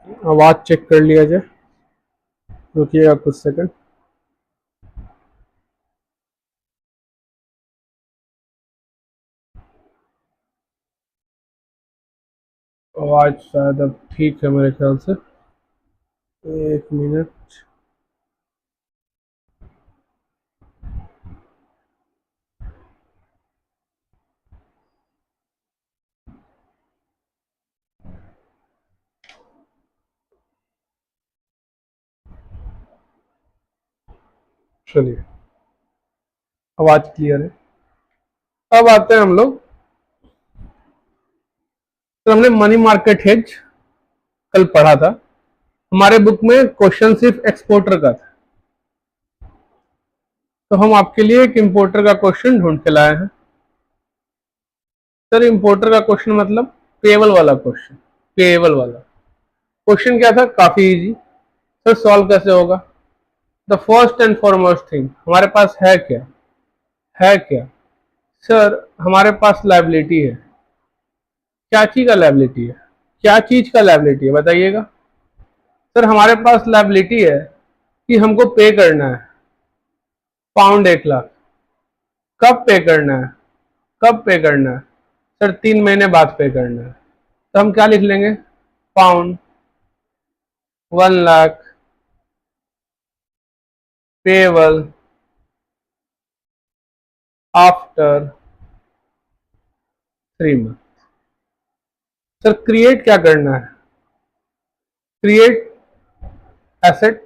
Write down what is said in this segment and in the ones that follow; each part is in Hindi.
आवाज चेक कर लिया जाए, रुकिएगा कुछ सेकंड। आवाज शायद अब ठीक है मेरे ख्याल से। एक मिनट। चलिए, आवाज क्लियर है। अब आते हैं हम लोग, तो हमने मनी मार्केट हेज कल पढ़ा था। हमारे बुक में क्वेश्चन सिर्फ एक्सपोर्टर का था, तो हम आपके लिए एक इंपोर्टर का क्वेश्चन ढूंढ के लाए हैं। सर इंपोर्टर का क्वेश्चन मतलब पेएबल वाला क्वेश्चन। पेएबल वाला क्वेश्चन क्या था, काफी इजी। सर सॉल्व कैसे होगा? The first and foremost thing हमारे पास है क्या? है क्या सर? हमारे पास लायबिलिटी है। क्या चीज का लायबिलिटी है? क्या चीज का लायबिलिटी है बताइएगा। सर हमारे पास लायबिलिटी है कि हमको पे करना है पाउंड 1 लाख। कब पे करना है? कब पे करना है? सर 3 महीने बाद पे करना है। तो हम क्या लिख लेंगे? Pound 1 lakh payable after 3 month. Sir create क्या करना है? Create asset.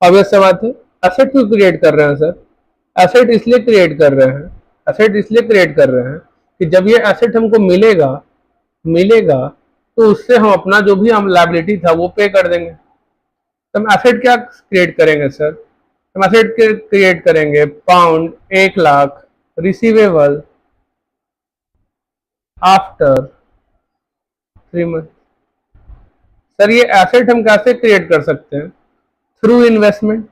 ऑब्वियस सी बात है। एसेट क्यों क्रिएट कर रहे हैं सर? एसेट इसलिए क्रिएट कर रहे हैं, एसेट इसलिए क्रिएट कर रहे हैं कि जब ये एसेट हमको मिलेगा मिलेगा तो उससे हम अपना जो भी हम लायबिलिटी था वो पे कर देंगे। तो हम एसेट क्या क्रिएट करेंगे सर? हम एसेट क्रिएट करेंगे pound 1 lakh receivable after 3 month. Sir ये एसेट हम कैसे क्रिएट कर सकते हैं? Through investment.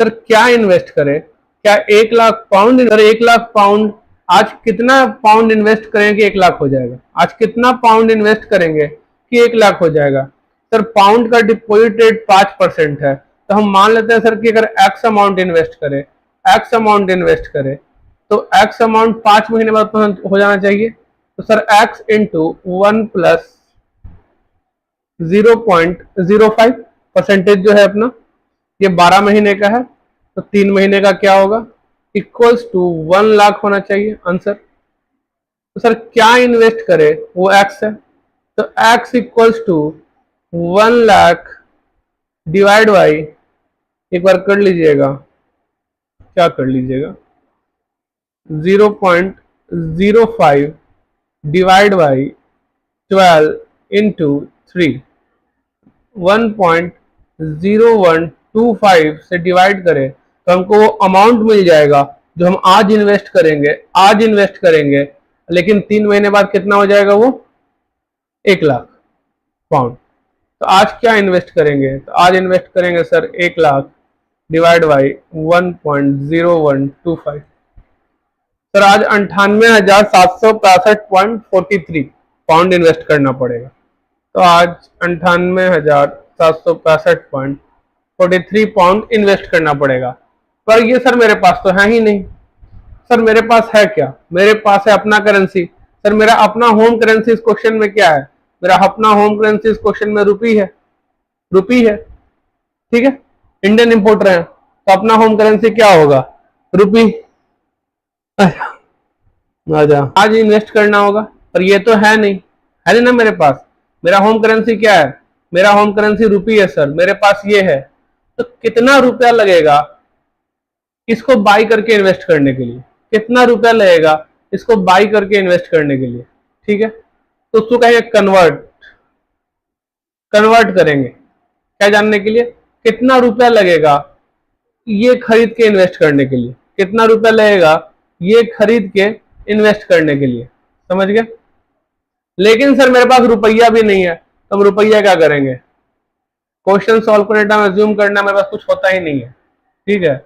सर क्या इन्वेस्ट करें? क्या 1 lakh pound? Sir 1 lakh pound, आज कितना पाउंड इन्वेस्ट करेंगे कि 1 लाख हो जाएगा? आज कितना पाउंड इन्वेस्ट करेंगे कि 1 लाख हो जाएगा? सर पाउंड का डिपॉजिट रेट 5% है, तो हम मान लेते हैं सर कि अगर एक्स अमाउंट इन्वेस्ट करें, एक्स अमाउंट इन्वेस्ट करें तो एक्स अमाउंट 5 महीने बाद हो जाना चाहिए। तो सर एक्स इंटू 1+0.05% जो है अपना, ये 12 महीने का है, तो 3 महीने का क्या होगा? इक्वल्स टू 1 लाख होना चाहिए आंसर। तो सर क्या इन्वेस्ट करे वो एक्स है, तो X equals to 1 lakh divide by, एक बार कर लीजिएगा, क्या कर लीजिएगा, 0.05 डिवाइड बाई 12 इंटू 3, 1.0125 से डिवाइड करें तो हमको वो अमाउंट मिल जाएगा जो हम आज इन्वेस्ट करेंगे। आज इन्वेस्ट करेंगे लेकिन 3 महीने बाद कितना हो जाएगा वो? 1 लाख पाउंड। तो आज क्या इन्वेस्ट करेंगे? तो आज इन्वेस्ट करेंगे sir 1 lakh divide by 1.0125। Sir आज 98,765.43 पाउंड इन्वेस्ट करना पड़ेगा। तो आज 98,765.43 पाउंड इन्वेस्ट करना पड़ेगा। पर ये सर मेरे पास तो है ही नहीं। सर मेरे पास है क्या? मेरे पास है अपना करेंसी। सर मेरा अपना होम करेंसी इस क्वेश्चन में क्या है? मेरा अपना होम करेंसी इस क्वेश्चन में रुपी है। रुपी है, ठीक है, इंडियन इंपोर्टर है, तो अपना होम करेंसी क्या होगा? रुपी। आजा, आज इन्वेस्ट करना होगा, पर ये तो है नहीं, है नहीं ना मेरे पास। मेरा होम करेंसी क्या है? मेरा होम करेंसी रुपी है सर, मेरे पास ये है। तो कितना रुपया लगेगा इसको बाई करके इन्वेस्ट करने के लिए? कितना रुपया लगेगा इसको बाई करके इन्वेस्ट करने के लिए? ठीक है, तो उसको कहेंगे कन्वर्ट। कन्वर्ट करेंगे क्या जानने के लिए? कितना रुपया लगेगा ये खरीद के इन्वेस्ट करने के लिए? कितना रुपया लगेगा ये खरीद के इन्वेस्ट करने के लिए? समझ गए? लेकिन सर मेरे पास रुपया भी नहीं है, तो हम रुपया क्या करेंगे? क्वेश्चन सॉल्व करने टाइम अज्यूम करना मेरे पास कुछ होता ही नहीं है, ठीक है।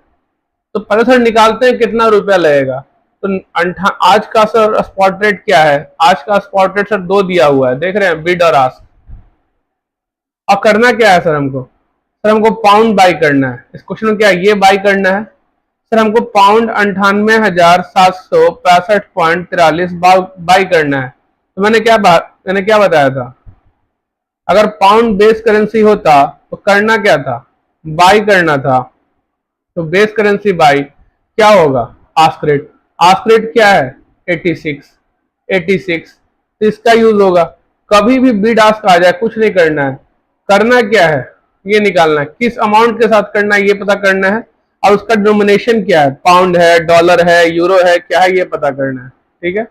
तो पहले सर निकालते हैं कितना रुपया लगेगा। तो आज का सर स्पॉट रेट क्या है? आज का स्पॉट रेट सर 2 दिया हुआ है, देख रहे हैं, बिड और आस्क। और करना क्या है सर हमको? सर हमको पाउंड बाई करना है। इस क्वेश्चन में क्या है, ये बाई करना है सर हमको पाउंड 98,765.43 बाई करना है। तो मैंने क्या बताया था, अगर पाउंड बेस करेंसी होता तो करना क्या था, बाई करना था। तो बेस करेंसी बाई क्या होगा, आस्क रेट। आस्क रेट क्या है 86। 86 तो इसका यूज होगा। कभी भी बिड आस्क आ जाए कुछ नहीं करना है, करना क्या है ये निकालना है, किस अमाउंट के साथ करना है ये पता करना है, और उसका डिनोमिनेशन क्या है, पाउंड है, डॉलर है, यूरो है, क्या है ये पता करना है। ठीक है,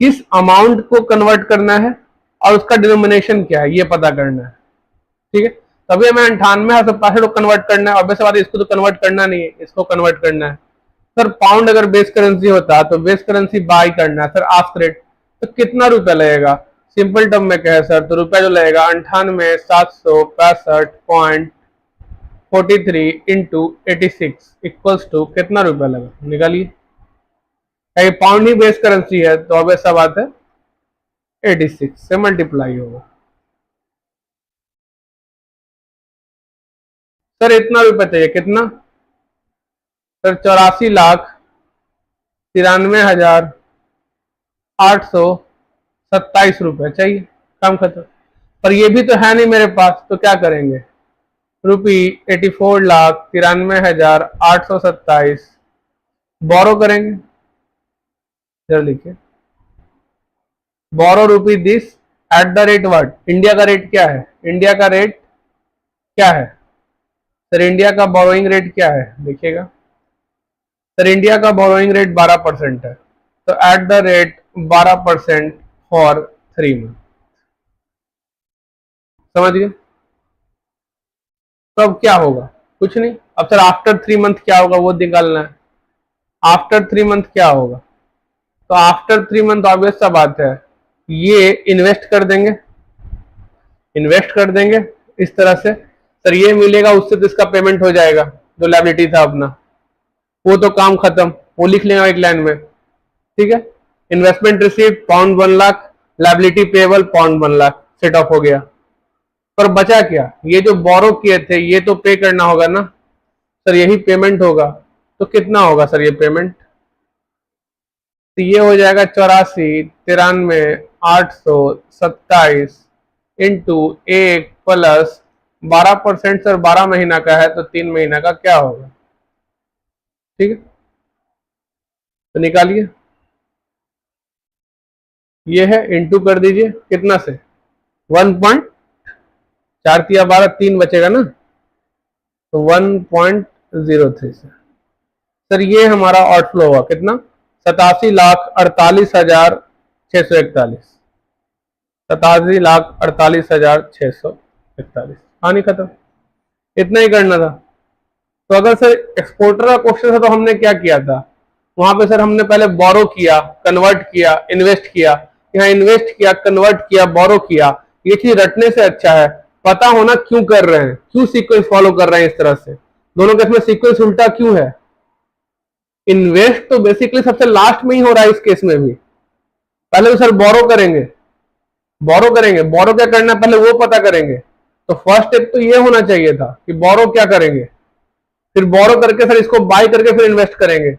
किस अमाउंट को कन्वर्ट करना है और उसका डिनोमिनेशन क्या है ये पता करना है। ठीक है, तभी हमें 98,000 को कन्वर्ट करना है, और वैसे बात इसको तो कन्वर्ट करना नहीं है, इसको कन्वर्ट करना है। सर पाउंड अगर बेस करेंसी होता तो बेस करेंसी बाई करना है सर, आस्क रेट। तो कितना रुपया लगेगा, सिंपल टर्म में कहे सर तो रुपया जो लगेगा 98,765.43 इंटू 86 इक्वल्स टू कितना रुपया लगा, निकालिए। पाउंड ही बेस करेंसी है तो अब ऐसा बात है 86 से मल्टीप्लाई होगा। सर इतना रुपया चाहिए, कितना सर, 84,93,827 रुपए चाहिए, काम खत्म। पर ये भी तो है नहीं मेरे पास, तो क्या करेंगे, रुपी 84,93,827 बोरो करेंगे। जरा लिखिए, borrow rupee this at the rate what, India का रेट क्या है, इंडिया का रेट क्या है सर, इंडिया का बोरोइंग रेट क्या है देखिएगा सर, इंडिया का बोरोइंग रेट 12% है, तो at the rate 12% for 3 month. समझ गए? तो अब क्या होगा, कुछ नहीं। अब सर आफ्टर 3 मंथ क्या होगा वो निकालना है। आफ्टर 3 मंथ क्या होगा, तो आफ्टर 3 मंथ ऑब्वियस सा बात है, ये इन्वेस्ट कर देंगे, इन्वेस्ट कर देंगे इस तरह से। सर ये मिलेगा उससे तो इसका पेमेंट हो जाएगा, जो लायबिलिटी था अपना वो तो काम खत्म, वो लिख लेगा एक लाइन में। ठीक है, investment receive pound 1 lakh, liability payable pound 1 lakh, set of हो गया। पर बचा क्या, ये जो बोरो किए थे ये तो पे करना होगा ना सर, यही पेमेंट होगा। तो कितना होगा सर ये पेमेंट, तो ये हो जाएगा 84,93,827 इंटू 1 प्लस 12%। सर 12 महीना का है तो 3 महीना का क्या होगा। ठीक है, तो निकालिए, ये है इंटू कर दीजिए कितना से, 1.4 12 3 बचेगा ना, तो 1.03 से। सर ये हमारा आउटफ्लो हुआ कितना, 87,48,641, 87,48,641, कहानी खत्म। इतना ही करना था। तो अगर सर एक्सपोर्टर का क्वेश्चन था तो हमने क्या किया था, वहां पे सर हमने पहले बोरो किया, कन्वर्ट किया, इन्वेस्ट किया। यहाँ इन्वेस्ट किया, कन्वर्ट किया, बोरो किया। ये चीज रटने से अच्छा है पता होना क्यों कर रहे हैं, क्यों सीक्वेंस फॉलो कर रहे हैं इस तरह से, दोनों केस में सीक्वेंस उल्टा क्यों है। इन्वेस्ट तो बेसिकली सबसे लास्ट में ही हो रहा है इस केस में भी, पहले तो सर बोरो करेंगे, बोरो करेंगे, बोरो क्या करना है पहले वो पता करेंगे। तो फर्स्ट स्टेप तो ये होना चाहिए था कि बोरो क्या करेंगे, फिर बोरो करके सर इसको बाय करके फिर इन्वेस्ट करेंगे।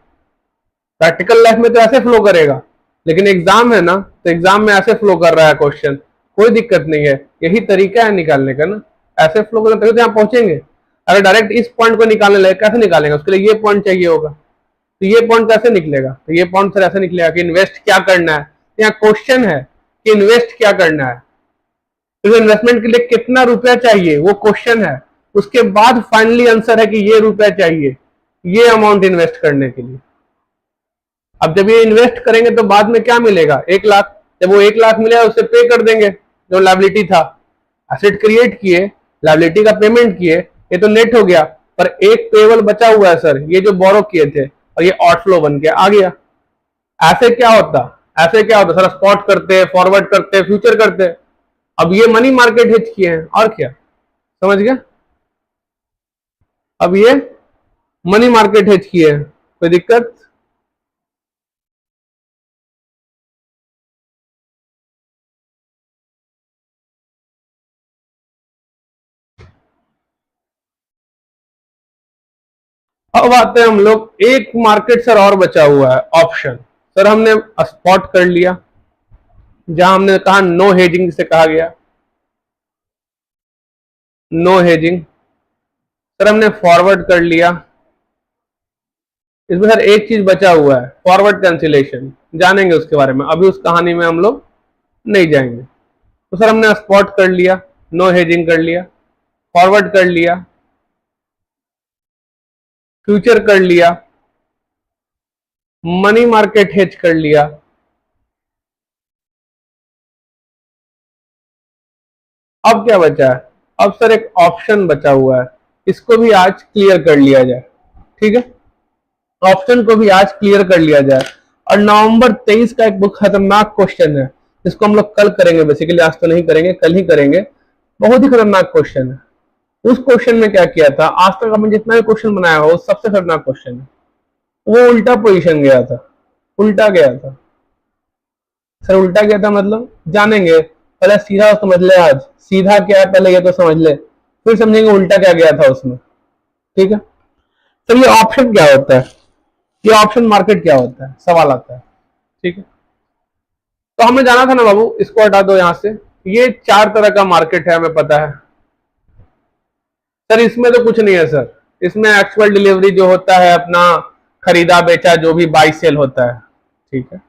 प्रैक्टिकल लाइफ में तो ऐसे फ्लो करेगा, लेकिन एग्जाम है ना, तो एग्जाम में ऐसे फ्लो कर रहा है क्वेश्चन, कोई दिक्कत नहीं है, यही तरीका है निकालने का ना। ऐसे फ्लो करते तभी तो यहाँ पहुंचेंगे। अगर डायरेक्ट इस पॉइंट को निकालने लगे कैसे निकालेंगे, उसके लिए ये पॉइंट चाहिए होगा। तो ये पॉइंट कैसे निकलेगा, तो ये पॉइंट सर ऐसे निकलेगा कि इन्वेस्ट क्या करना है। यहाँ क्वेश्चन है कि इन्वेस्ट क्या करना है, तो इन्वेस्टमेंट के लिए कितना रुपया चाहिए वो क्वेश्चन है। उसके बाद फाइनली आंसर है कि ये रुपया चाहिए, ये अमाउंट इन्वेस्ट करने के लिए। अब जब ये इन्वेस्ट करेंगे तो बाद में क्या मिलेगा, 1 लाख। जब वो 1 लाख मिलेगा उससे पे कर देंगे जो लायबिलिटी था। एसेट क्रिएट किए, लायबिलिटी का पेमेंट किए, ये तो नेट हो गया। पर एक पेबल बचा हुआ है सर, ये जो बोरो किए थे, और ये आउटफ्लो बन के आ गया। ऐसे क्या होता, ऐसे क्या होता सर, स्पॉट करते, फॉरवर्ड करते, फ्यूचर करते। अब ये मनी मार्केट हिच किए हैं और क्या, समझ गया। अब ये मनी मार्केट हिच किए हैं, कोई दिक्कत। अब आते हैं हम लोग, एक मार्केट सर और बचा हुआ है, ऑप्शन। सर हमने स्पॉट कर लिया, जहां हमने कहा नो हेजिंग से कहा गया, नो हेजिंग। सर हमने फॉरवर्ड कर लिया। इसमें सर एक चीज बचा हुआ है, फॉरवर्ड कैंसिलेशन, जानेंगे उसके बारे में, अभी उस कहानी में हम लोग नहीं जाएंगे। तो सर हमने स्पॉट कर लिया, नो हेजिंग कर लिया, फॉरवर्ड कर लिया, फ्यूचर कर लिया, मनी मार्केट हेज कर लिया। अब क्या बचा है? अब सर एक ऑप्शन बचा हुआ है, इसको भी आज क्लियर कर लिया जाए, ठीक है? ऑप्शन को भी आज क्लियर कर लिया जाए। और नवंबर 23 का एक बहुत खतरनाक क्वेश्चन है, जिसको हम लोग कल करेंगे, बेसिकली आज तो नहीं करेंगे, कल ही करेंगे। बहुत ही खतरनाक क्वेश्चन है। उस क्वेश्चन में क्या किया था, आज तक हमने जितना भी क्वेश्चन बनाया हो, सबसे खतरनाक क्वेश्चन है। वो उल्टा पोजीशन गया था, उल्टा गया था। सर उल्टा गया था मतलब जानेंगे, पहले सीधा समझ ले, आज सीधा क्या है पहले ये तो समझ ले, फिर समझेंगे उल्टा क्या गया था उसमें, ठीक है? सर ये ऑप्शन क्या होता है, ये ऑप्शन मार्केट क्या होता है, सवाल आता है, ठीक है? तो हमें जाना था ना बाबू, इसको हटा दो यहां से। ये 4 तरह का मार्केट है, हमें पता है। सर इसमें तो कुछ नहीं है सर, इसमें एक्चुअल डिलीवरी जो होता है अपना, खरीदा बेचा जो भी बाई सेल होता है, ठीक है?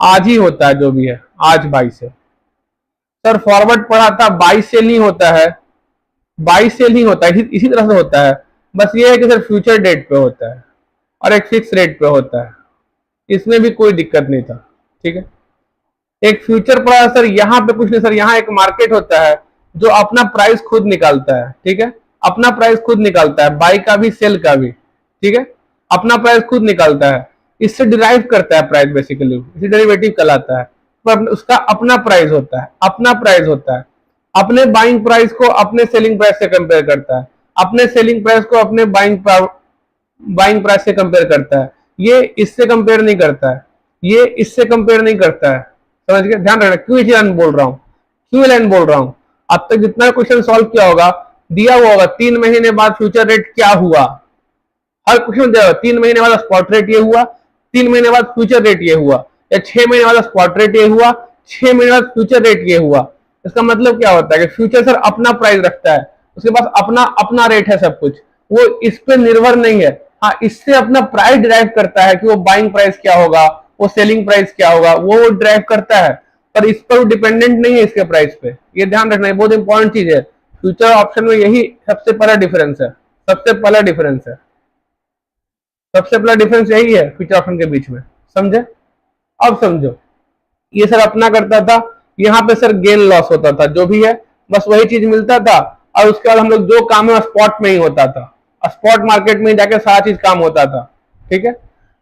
आज ही होता है जो भी है, आज बाई सेल। सर फॉरवर्ड पढ़ा था, बाई सेल नहीं होता है, बाई सेल ही होता है, इसी तरह से होता है। बस ये है कि सर फ्यूचर डेट पे होता है और एक फिक्स रेट पे होता है, इसमें भी कोई दिक्कत नहीं था, ठीक है? एक फ्यूचर पड़ा सर, यहाँ पे कुछ नहीं सर, यहाँ एक मार्केट होता है जो अपना प्राइस खुद निकालता है, ठीक है? अपना प्राइस खुद निकालता है, बाई का भी सेल का भी, ठीक है? अपना प्राइस खुद निकालता है, इससे डिराइव करता है प्राइस, बेसिकली इसे डेरिवेटिव कहलाता है। पर उसका अपना प्राइस होता है, अपना प्राइस होता है, अपने बाइंग प्राइस को अपने सेलिंग प्राइस से कंपेयर करता है, अपने सेलिंग प्राइस को अपने बाइंग प्राइस से कंपेयर करता है। ये इससे कंपेयर नहीं करता है, ये इससे कंपेयर नहीं करता है, समझ गए? ध्यान रखना, क्यों इसी लाइन बोल रहा हूं, क्यों लाइन बोल रहा हूं। अब तक जितना क्वेश्चन सॉल्व किया होगा, दिया हुआ होगा 3 महीने बाद फ्यूचर रेट क्या हुआ, हर क्वेश्चन दिया होगा 3 महीने बाद स्पॉट रेट ये हुआ, 3 महीने बाद फ्यूचर रेट ये हुआ, या 6 महीने बाद स्पॉट रेट ये हुआ, 6 महीने बाद फ्यूचर रेट ये हुआ। इसका मतलब क्या होता है कि फ्यूचर सर अपना प्राइस रखता है, उसके पास अपना अपना रेट है, सब कुछ वो इस पे निर्भर नहीं है। हाँ, इससे अपना प्राइस डिराइव करता है कि वो बाइंग प्राइस क्या होगा, वो सेलिंग प्राइस क्या होगा, वो ड्राइव करता है, पर इस पर डिपेंडेंट नहीं है इसके प्राइस पे। ये ध्यान रखना, बहुत इंपॉर्टेंट चीज है। फ्यूचर ऑप्शन में यही सबसे पहला डिफरेंस है, सबसे पहला डिफरेंस है, सबसे पहला डिफरेंस यही है फ्यूचर ऑप्शन के बीच में, समझे? अब समझो, ये सर अपना करता था, यहाँ पे सर गेन लॉस होता था, जो भी है बस वही चीज मिलता था। और उसके बाद हम लोग जो काम है स्पॉट में ही होता था, स्पॉट मार्केट में ही जाके सारा चीज काम होता था, ठीक है?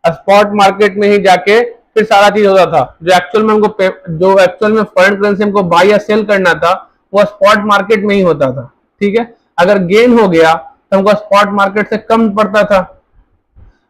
स्पॉट मार्केट में ही जाके फिर सारा चीज होता था। जो एक्चुअल में हमको, जो एक्चुअल में फॉरेन करेंसी हमको बाय या सेल करना था, वो स्पॉट मार्केट में ही होता था, ठीक है? अगर गेन हो गया तो हमको स्पॉट मार्केट से कम पड़ता था,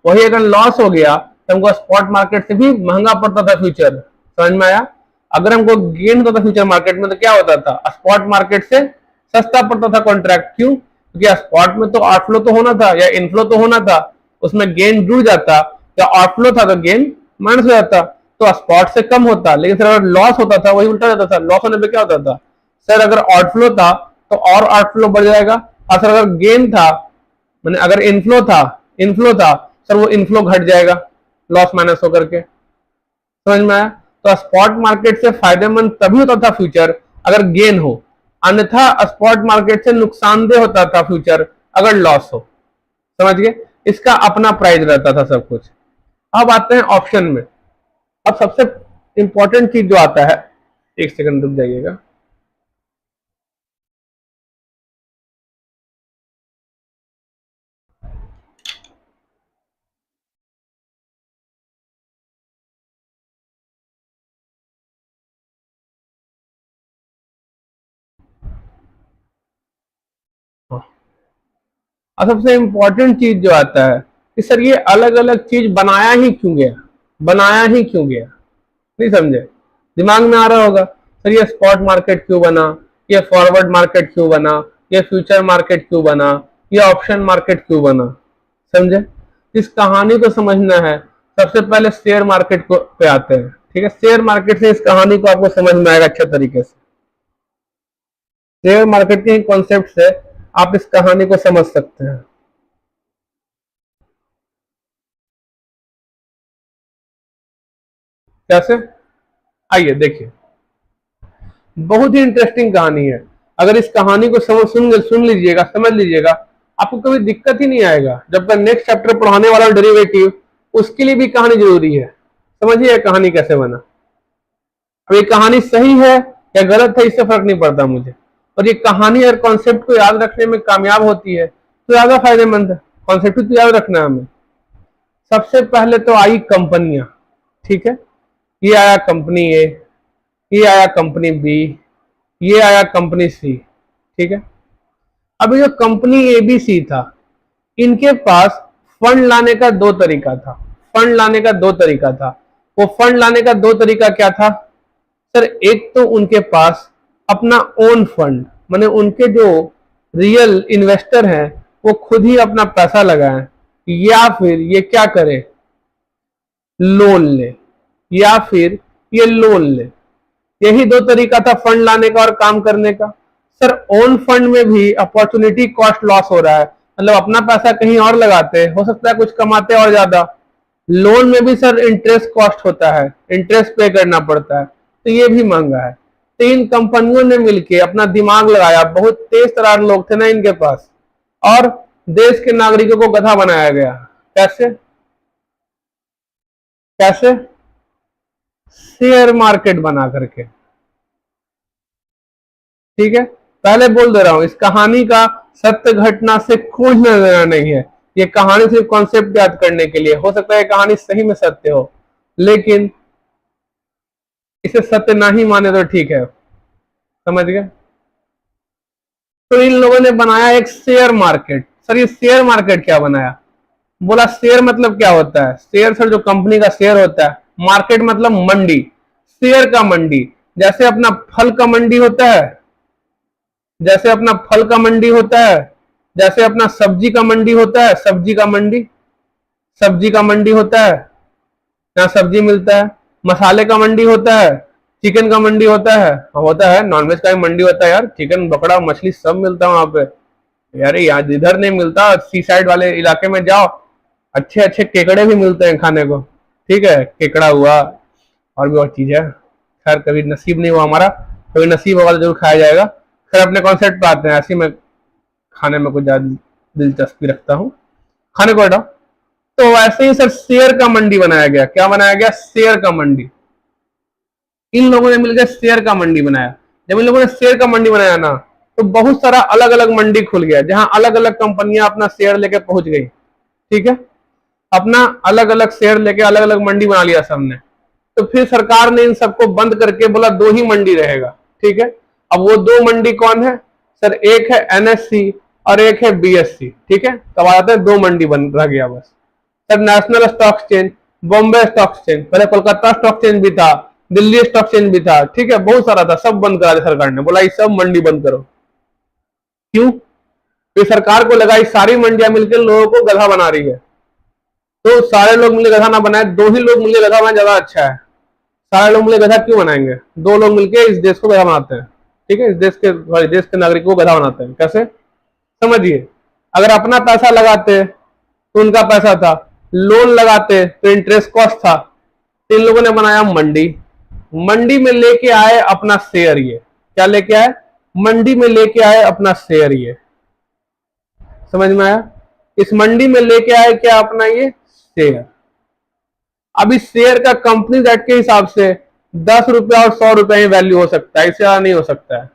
वही अगर लॉस हो गया तो हमको स्पॉट मार्केट से भी महंगा पड़ता था फ्यूचर, समझ में आया? अगर हमको गेन होता था फ्यूचर मार्केट में तो क्या होता था, स्पॉट मार्केट से सस्ता पड़ता था कॉन्ट्रैक्ट। क्यों? क्योंकि स्पॉट में तो आउटफ्लो तो होना था या इनफ्लो तो होना था, उसमें गेन जुड़ जाता, या आउटफ्लो था तो गेन माइनस हो जाता, तो स्पॉट से कम होता। लेकिन सर अगर लॉस होता था, वही उल्टा जाता था, लॉस होने पे क्या होता था सर, अगर आउटफ्लो था तो और आउटफ्लो बढ़ जाएगा, और सर अगर गेन था, मैंने अगर इनफ्लो था सर, वो इनफ्लो घट जाएगा, लॉस माइनस होकर के, समझ में आया? तो स्पॉट मार्केट से फायदेमंद तभी होता था फ्यूचर अगर गेन हो, अन्यथा स्पॉट मार्केट से नुकसानदेह होता था फ्यूचर अगर लॉस हो, समझ गए? इसका अपना प्राइस रहता था सब कुछ। अब आते हैं ऑप्शन में। अब सबसे इंपॉर्टेंट चीज जो आता है, एक सेकंड रुक जाइएगा। और सबसे इंपॉर्टेंट चीज जो आता है कि सर ये अलग अलग चीज बनाया ही क्यों गया, बनाया ही क्यों गया, नहीं समझे? दिमाग में आ रहा होगा सर ये स्पॉट मार्केट क्यों बना, ये फॉरवर्ड मार्केट क्यों बना, ये फ्यूचर मार्केट क्यों बना, ये ऑप्शन मार्केट क्यों बना, समझे। इस कहानी को समझना है, सबसे पहले शेयर मार्केट को पे आते हैं, ठीक है। शेयर मार्केट से इस कहानी को आपको समझ में आएगा अच्छे तरीके से। शेयर मार्केट के कॉन्सेप्ट से आप इस कहानी को समझ सकते हैं। कैसे, आइए देखिए, बहुत ही इंटरेस्टिंग कहानी है। अगर इस कहानी को सुन लीजिएगा, समझ लीजिएगा, आपको कभी दिक्कत ही नहीं आएगा। जब मैं नेक्स्ट चैप्टर पढ़ाने वाला हूं डेरिवेटिव, उसके लिए भी कहानी जरूरी है। समझिए कहानी कैसे बना। अब ये कहानी सही है या गलत है इससे फर्क नहीं पड़ता मुझे, और ये कहानी और कॉन्सेप्ट को याद रखने में कामयाब होती है तो ज्यादा फायदेमंद है। कॉन्सेप्ट तो याद रखना है हमें। सबसे पहले तो आई कंपनियां, ठीक है। ये आया कंपनी ए, ये आया कंपनी बी, ये आया कंपनी सी, ठीक है। अब ये जो कंपनी ए बी सी था, इनके पास फंड लाने का दो तरीका था। फंड लाने का दो तरीका था। वो फंड लाने का दो तरीका क्या था सर? एक तो उनके पास अपना ओन फंड, माने उनके जो रियल इन्वेस्टर हैं वो खुद ही अपना पैसा लगाएं, या फिर ये क्या करे, लोन ले, या फिर ये लोन ले। यही दो तरीका था फंड लाने का और काम करने का। सर ओन फंड में भी अपॉर्चुनिटी कॉस्ट लॉस हो रहा है, मतलब अपना पैसा कहीं और लगाते, हो सकता है कुछ कमाते और ज्यादा। लोन में भी सर इंटरेस्ट कॉस्ट होता है, इंटरेस्ट पे करना पड़ता है, तो ये भी महंगा है। तो इन कंपनियों ने मिलके अपना दिमाग लगाया, बहुत तेज तरार लोग थे ना इनके पास, और देश के नागरिकों को गधा बनाया गया। कैसे कैसे? शेयर मार्केट बना करके, ठीक है। पहले बोल दे रहा हूं, इस कहानी का सत्य घटना से कोई लेना नहीं है। ये कहानी सिर्फ कॉन्सेप्ट याद करने के लिए। हो सकता है कहानी सही में सत्य हो, लेकिन इसे सत्य ना ही माने तो ठीक है, समझ गए। तो इन लोगों ने बनाया एक शेयर मार्केट। सर ये शेयर मार्केट क्या बनाया? बोला शेयर मतलब क्या होता है? शेयर सर जो कंपनी का शेयर होता है, मार्केट मतलब मंडी, शेयर का मंडी। जैसे अपना फल का मंडी होता है, जैसे अपना फल का मंडी होता है, जैसे अपना सब्जी का मंडी होता है, सब्जी का मंडी, सब्जी का मंडी होता है, यहाँ सब्जी मिलता है। मसाले का मंडी होता है, चिकन का मंडी होता है, होता है। नॉनवेज का भी मंडी होता है यार, चिकन बकरा मछली सब मिलता है वहां पे यार। यार इधर नहीं मिलता, सी साइड वाले इलाके में जाओ, अच्छे अच्छे केकड़े भी मिलते हैं खाने को, ठीक है। केकड़ा हुआ, और भी और चीज है, खैर कभी नसीब नहीं हुआ हमारा, कभी नसीब होगा तो जरूर खाया जाएगा। खैर अपने कॉन्सेप्ट पे आते हैं। ऐसे मैं खाने में कुछ ज्यादा दिलचस्पी रखता हूँ, खाने को हटाओ। तो वैसे ही सर शेयर का मंडी बनाया गया। क्या बनाया गया? शेयर का मंडी। इन लोगों ने मिलकर शेयर का मंडी बनाया। जब इन लोगों ने शेयर का मंडी बनाया ना, तो बहुत सारा अलग अलग मंडी खुल गया, जहां अलग अलग कंपनियां अपना शेयर लेके पहुंच गई, ठीक है। अपना अलग अलग शेयर लेके अलग अलग मंडी बना लिया सबने। तो फिर सरकार ने इन सबको बंद करके बोला दो ही मंडी रहेगा, ठीक है। अब वो दो मंडी कौन है सर? एक है एनएससी और एक है बीएससी, ठीक है। तब आते हैं दो मंडी बन रह गया बस। Sir national stock exchange, Bombay stock exchange, पहले कोलकाता स्टॉक एक्सचेंज भी था, दिल्ली स्टॉक एक्सचेंज भी था, ठीक है। बहुत सारा था, सब बंद करा दिया सरकार ने, बोला ये सब मंडी बंद करो। क्यों? तो सरकार को लगा ये सारी मंडियां मिलकर लोगों को गधा बना रही है, तो सारे लोग मिलकर गधा ना बनाए, दो ही लोग मिलकर गधा बनाए ज्यादा अच्छा है। सारे लोग मिलकर गधा क्यों बनाएंगे? दो लोग मिलकर इस देश को गधा बनाते हैं, ठीक है। इस देश के नागरिकों को गधा बनाते हैं। कैसे? समझिए, अगर अपना पैसा लगाते तो उनका पैसा था, लोन लगाते तो इंटरेस्ट कॉस्ट था। तो इन लोगों ने बनाया मंडी। मंडी में लेके आए अपना शेयर। ये क्या लेके आए? मंडी में लेके आए अपना शेयर। ये समझ में आया? इस मंडी में लेके आए क्या? अपना ये शेयर। अब इस शेयर का कंपनी एक्ट के हिसाब से 10 रुपया और 100 रुपया ही वैल्यू हो सकता है, इससे ज्यादा नहीं हो सकता है,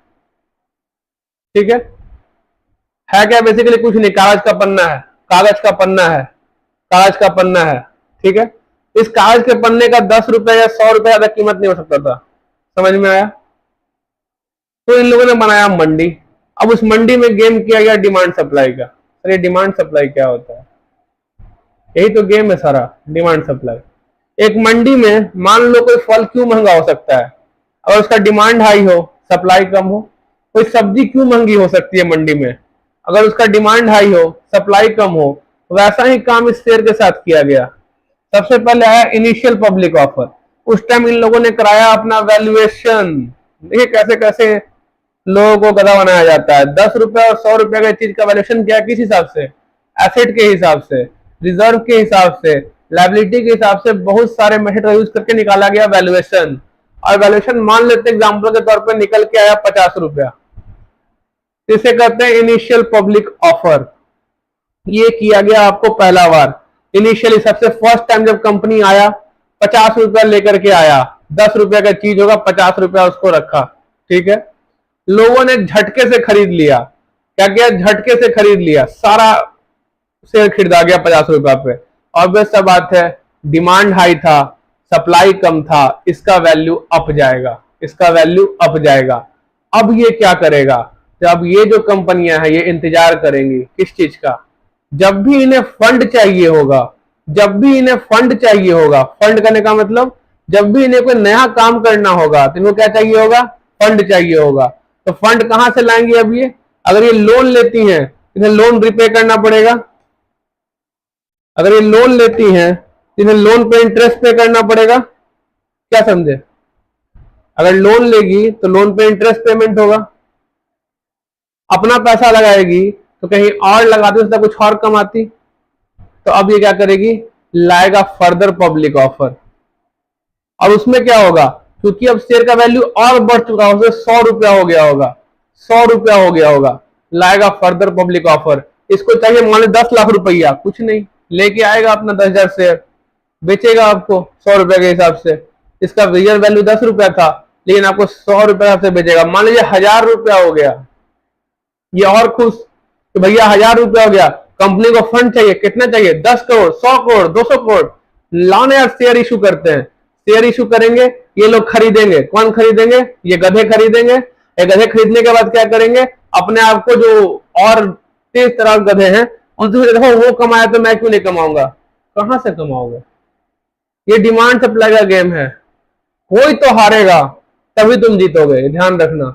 ठीक है क्या? बेसिकली कुछ नहीं, कागज का पन्ना है, कागज का पन्ना है, कागज का पन्ना है, ठीक है। इस कागज के पन्ने का 10 रुपया या 100 रुपया ज्यादा कीमत नहीं हो सकता था। समझ में आया? तो इन लोगों ने बनाया मंडी। अब उस मंडी में गेम किया गया डिमांड सप्लाई का। अरे डिमांड सप्लाई क्या होता है? यही तो गेम है सारा, डिमांड सप्लाई। एक मंडी में मान लो कोई फल क्यों महंगा हो सकता है? अगर उसका डिमांड हाई हो, सप्लाई कम हो। कोई सब्जी क्यों महंगी हो सकती है मंडी में? अगर उसका डिमांड हाई हो, सप्लाई कम हो, वैसा ही काम इस शेयर के साथ किया गया। सबसे पहले आया इनिशियल पब्लिक ऑफर। उस टाइम इन लोगों ने कराया अपना वैल्यूएशन। देखिए कैसे कैसे लोगों को गधा बनाया जाता है। 10 रुपए और 100 रुपए का चीज का वैल्यूएशन किया किस हिसाब से? एसेट के हिसाब से, रिजर्व के हिसाब से, लाइबिलिटी के हिसाब से, बहुत सारे मेथड का यूज करके निकाला गया वैल्यूएशन। और वैल्यूएशन मान लेते एग्जाम्पल के तौर पर निकल के आया 50 रुपया, इसे कहते हैं इनिशियल पब्लिक ऑफर। ये किया गया आपको पहला बार इनिशियली, सबसे फर्स्ट टाइम जब कंपनी आया 50 रुपया लेकर के आया। 10 रुपया का चीज होगा, 50 रुपया उसको रखा, ठीक है। लोगों ने झटके से खरीद लिया। क्या किया? झटके से खरीद लिया, सारा शेयर खरीदा गया 50 रुपया पे। ऑब्वियस सा बात है, डिमांड हाई था, सप्लाई कम था, इसका वैल्यू अप जाएगा, इसका वैल्यू अप जाएगा। अब ये क्या करेगा? जब ये जो कंपनियां हैं ये इंतजार करेंगी किस चीज का? जब भी इन्हें फंड चाहिए होगा, जब भी इन्हें फंड चाहिए होगा, फंड करने का मतलब जब भी इन्हें कोई नया काम करना होगा तो इनको क्या चाहिए होगा? फंड चाहिए होगा। तो फंड कहां से लाएंगे? अब ये अगर ये लोन लेती हैं, इन्हें लोन रिपे करना पड़ेगा। अगर ये लोन लेती हैं, इन्हें लोन पे इंटरेस्ट पे करना पड़ेगा। क्या समझे? अगर लोन लेगी तो लोन पे इंटरेस्ट पेमेंट होगा। अपना पैसा लगाएगी तो कहीं और लगाती उससे कुछ और कमाती। तो अब ये क्या करेगी? लाएगा फर्दर पब्लिक ऑफर। और उसमें क्या होगा? क्योंकि अब शेयर का वैल्यू और बढ़ चुका होगा, 100 रुपया हो गया होगा, 100 रुपया हो गया होगा, लाएगा फर्दर पब्लिक ऑफर। इसको चाहिए मान लो 10 लाख रुपया, कुछ नहीं, लेके आएगा अपना 10,000 शेयर, बेचेगा आपको 100 रुपए के हिसाब से। इसका रियल वैल्यू 10 रुपया था, लेकिन आपको 100 रुपया से बेचेगा। मान लीजिए 1,000 रुपया हो गया, ये और खुश कि भैया 1,000 रुपया हो गया। कंपनी को फंड चाहिए, कितना चाहिए? 10 करोड़, 100 करोड़, 200 करोड़। लाने यार शेयर इशू करते हैं, शेयर इशू करेंगे, ये लोग खरीदेंगे। कौन खरीदेंगे? ये गधे खरीदेंगे। ये गधे खरीदने के बाद क्या करेंगे? अपने आप को जो और तेज तरह गधे हैं उनसे देखो वो कमाया तो मैं क्यों नहीं कमाऊंगा। कहां से कमाओगे? ये डिमांड सप्लाई का गेम है, कोई तो हारेगा तभी तुम जीतोगे, ध्यान रखना।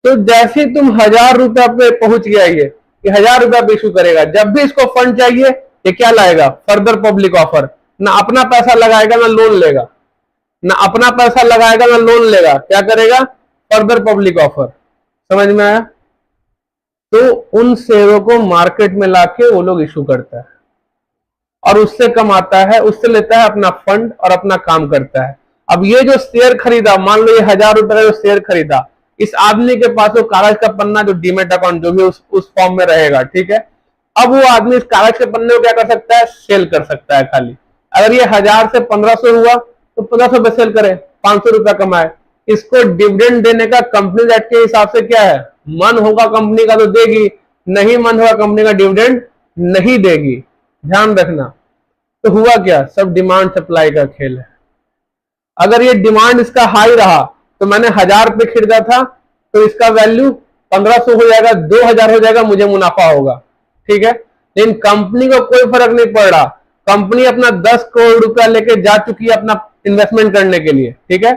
तो जैसे तुम 1,000 रुपया पे पहुंच गया, ये 1,000 रुपया पे इशू करेगा। जब भी इसको फंड चाहिए ये क्या लाएगा? Further public offer. ना अपना पैसा लगाएगा ना लोन लेगा, ना अपना पैसा लगाएगा ना लोन लेगा, क्या करेगा? Further public offer. समझ में आया? तो उन शेयरों को मार्केट में लाके वो लोग इशू करता है और उससे कमाता है, उससे लेता है अपना फंड और अपना काम करता है। अब ये जो शेयर खरीदा, मान लो ये 1,000 रुपए का जो शेयर खरीदा, इस आदमी के पास वो कागज का पन्ना, जो डीमेट अकाउंट जो भी उस फॉर्म में रहेगा, ठीक है। अब वो आदमी इस कागज के पन्ने को क्या कर सकता है? सेल कर सकता है खाली। अगर ये 1,000 से 1,500 हुआ तो 1,500 पे सेल करे, 500 रुपया कमाए। इसको डिविडेंड देने का कंपनी एक्ट के हिसाब से क्या है? मन होगा कंपनी का तो देगी, नहीं मन होगा कंपनी का डिविडेंड नहीं देगी, ध्यान रखना। तो हुआ क्या? सब डिमांड सप्लाई का खेल है। अगर ये डिमांड इसका हाई रहा तो मैंने 1,000 पे खरीदा था तो इसका वैल्यू 1,500 हो जाएगा, 2,000 हो जाएगा, मुझे मुनाफा होगा, ठीक है। लेकिन कंपनी को कोई फर्क नहीं पड़ रहा। कंपनी अपना 10 करोड़ रुपया लेके जा चुकी है अपना इन्वेस्टमेंट करने के लिए, ठीक है।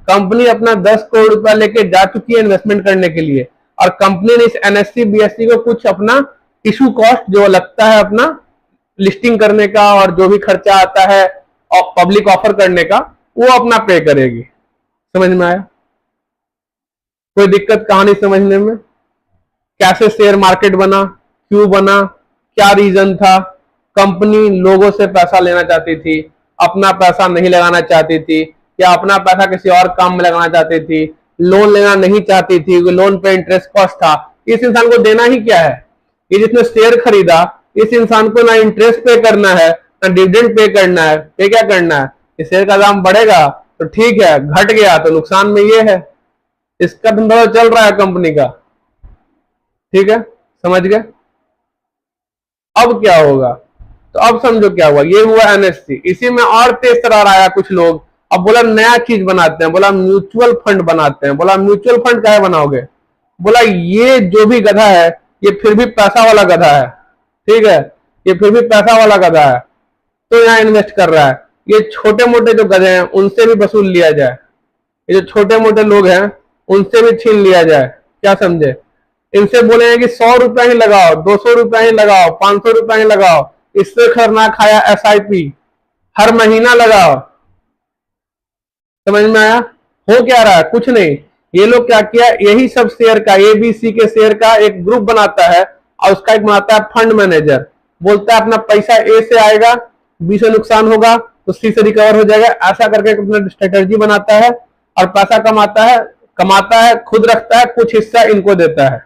कंपनी अपना 10 करोड़ रुपया लेके जा चुकी है इन्वेस्टमेंट करने के लिए, और कंपनी ने इस एनएससी बीएससी को कुछ अपना इशू कॉस्ट जो लगता है अपना लिस्टिंग करने का और जो भी खर्चा आता है और पब्लिक ऑफर करने का, वो अपना पे करेगी। समझ में आया? कोई दिक्कत कहानी समझने में? कैसे शेयर मार्केट बना, क्यों बना, क्या रीजन था? कंपनी लोगों से पैसा लेना चाहती थी, अपना पैसा नहीं लगाना चाहती थी, या अपना पैसा किसी और काम में लगाना चाहती थी, लोन लेना नहीं चाहती थी, लोन पे इंटरेस्ट कॉस्ट था। इस इंसान को देना ही क्या है? ये जिसने शेयर खरीदा, इस इंसान को ना इंटरेस्ट पे करना है ना डिविडेंड पे करना है। ये क्या करना है? इस शेयर का दाम बढ़ेगा तो ठीक है, घट गया तो नुकसान में ये है। इसका धंधा चल रहा है कंपनी का, ठीक है, समझ गए? अब क्या होगा? तो अब समझो क्या हुआ। ये हुआ एनएससी। इसी में और तेज तरार आया कुछ लोग। अब बोला नया चीज बनाते हैं, बोला म्यूचुअल फंड बनाते हैं। बोला म्यूचुअल फंड क्या बनाओगे? बोला ये जो भी गधा है ये फिर भी पैसा वाला गधा है, ठीक है, ये फिर भी पैसा वाला गधा है, तो यहाँ इन्वेस्ट कर रहा है। ये छोटे मोटे जो गधे हैं उनसे भी वसूल लिया जाए, ये जो छोटे मोटे लोग हैं उनसे भी छीन लिया जाए। क्या समझे? इनसे बोलेंगे कि 100 रुपया ही लगाओ, 200 रुपया ही लगाओ, 500 रुपया ही लगाओ, इससे खतरनाक आया SIP, हर महीना लगाओ। समझ में आया? हो क्या रहा है? कुछ नहीं, ये लोग क्या किया, यही सब शेयर का, ABC के शेयर का एक ग्रुप बनाता है और उसका एक बनाता है फंड मैनेजर। बोलता है अपना पैसा A से आएगा, B से नुकसान होगा तो C से रिकवर हो जाएगा, ऐसा करके अपना स्ट्रेटजी बनाता है और पैसा कमाता है, खुद रखता है, कुछ हिस्सा इनको देता है।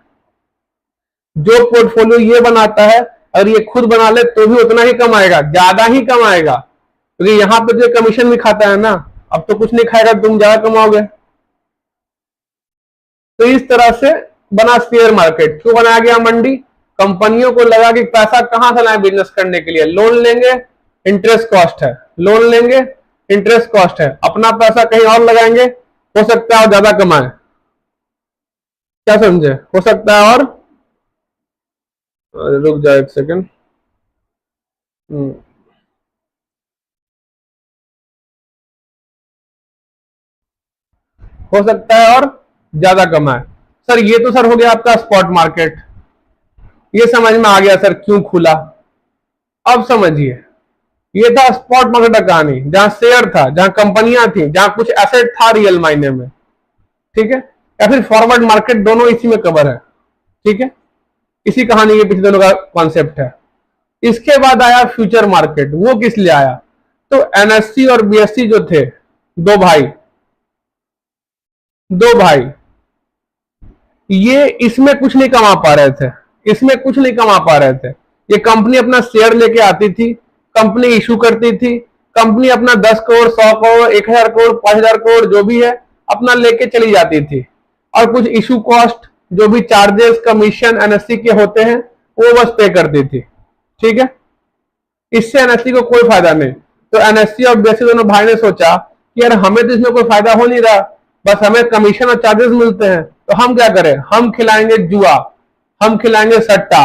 जो पोर्टफोलियो ये बनाता है और ये खुद बना ले तो भी उतना ही कमाएगा, ज्यादा ही कमाएगा, क्योंकि यहां पे जो कमीशन भी खाता है ना, अब तो कुछ नहीं खाएगा, तुम ज्यादा कमाओगे। तो इस तरह से बना शेयर मार्केट। क्यों बनाया गया मंडी? कंपनियों को लगा कि पैसा कहां से लाए बिजनेस करने के लिए, लोन लेंगे, इंटरेस्ट कॉस्ट है, लोन लेंगे, इंटरेस्ट कॉस्ट है, अपना पैसा कहीं और लगाएंगे, हो सकता है और ज्यादा कमाए। क्या समझे? हो सकता है और, रुक जाए एक सेकंड, हो सकता है और ज्यादा कमाए। सर ये तो सर हो गया आपका स्पॉट मार्केट, ये समझ में आ गया सर क्यों खुला। अब समझिए, ये था स्पॉट मार्केट का कहानी, जहां शेयर था, जहां कंपनियां थी, जहां कुछ एसेट था रियल मायने में, ठीक है, या फिर फॉरवर्ड मार्केट, दोनों इसी में कवर है, ठीक है, इसी कहानी के पीछे दोनों का कॉन्सेप्ट है। इसके बाद आया फ्यूचर मार्केट। वो किस लिए आया? तो NSE और BSE जो थे, दो भाई, ये इसमें कुछ नहीं कमा पा रहे थे, इसमें कुछ नहीं कमा पा रहे थे। ये कंपनी अपना शेयर लेके आती थी, कंपनी इशू करती थी, कंपनी अपना 10 करोड़, 100 करोड़, 1000 करोड़, 5000 करोड़ जो भी है अपना लेके चली जाती थी, और कुछ इशू कॉस्ट, जो भी चार्जेस, कमीशन NSE के होते हैं, वो बस पे करती थी, ठीक है। इससे NSE को कोई फायदा नहीं। तो NSE और BSE दोनों भाई ने सोचा कि यार हमें तो इसमें कोई फायदा हो नहीं रहा, बस हमें कमीशन और चार्जेस मिलते हैं, तो हम क्या करें, हम खिलाएंगे जुआ, हम खिलाएंगे सट्टा,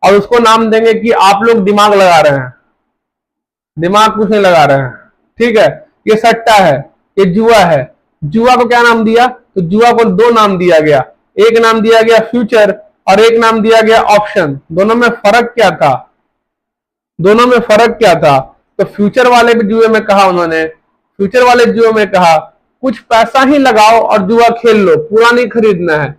और उसको नाम देंगे कि आप लोग दिमाग लगा रहे हैं। दिमाग कुछ नहीं लगा रहे हैं, ठीक है, ये सट्टा है, ये जुआ है। जुआ को क्या नाम दिया? तो जुआ को दो नाम दिया गया, एक नाम दिया गया फ्यूचर और एक नाम दिया गया ऑप्शन। दोनों में फर्क क्या था? दोनों में फर्क क्या था? तो फ्यूचर वाले जुए में कहा उन्होंने, फ्यूचर वाले जुए में कहा कुछ पैसा ही लगाओ और जुआ खेल लो, पूरा नहीं खरीदना है,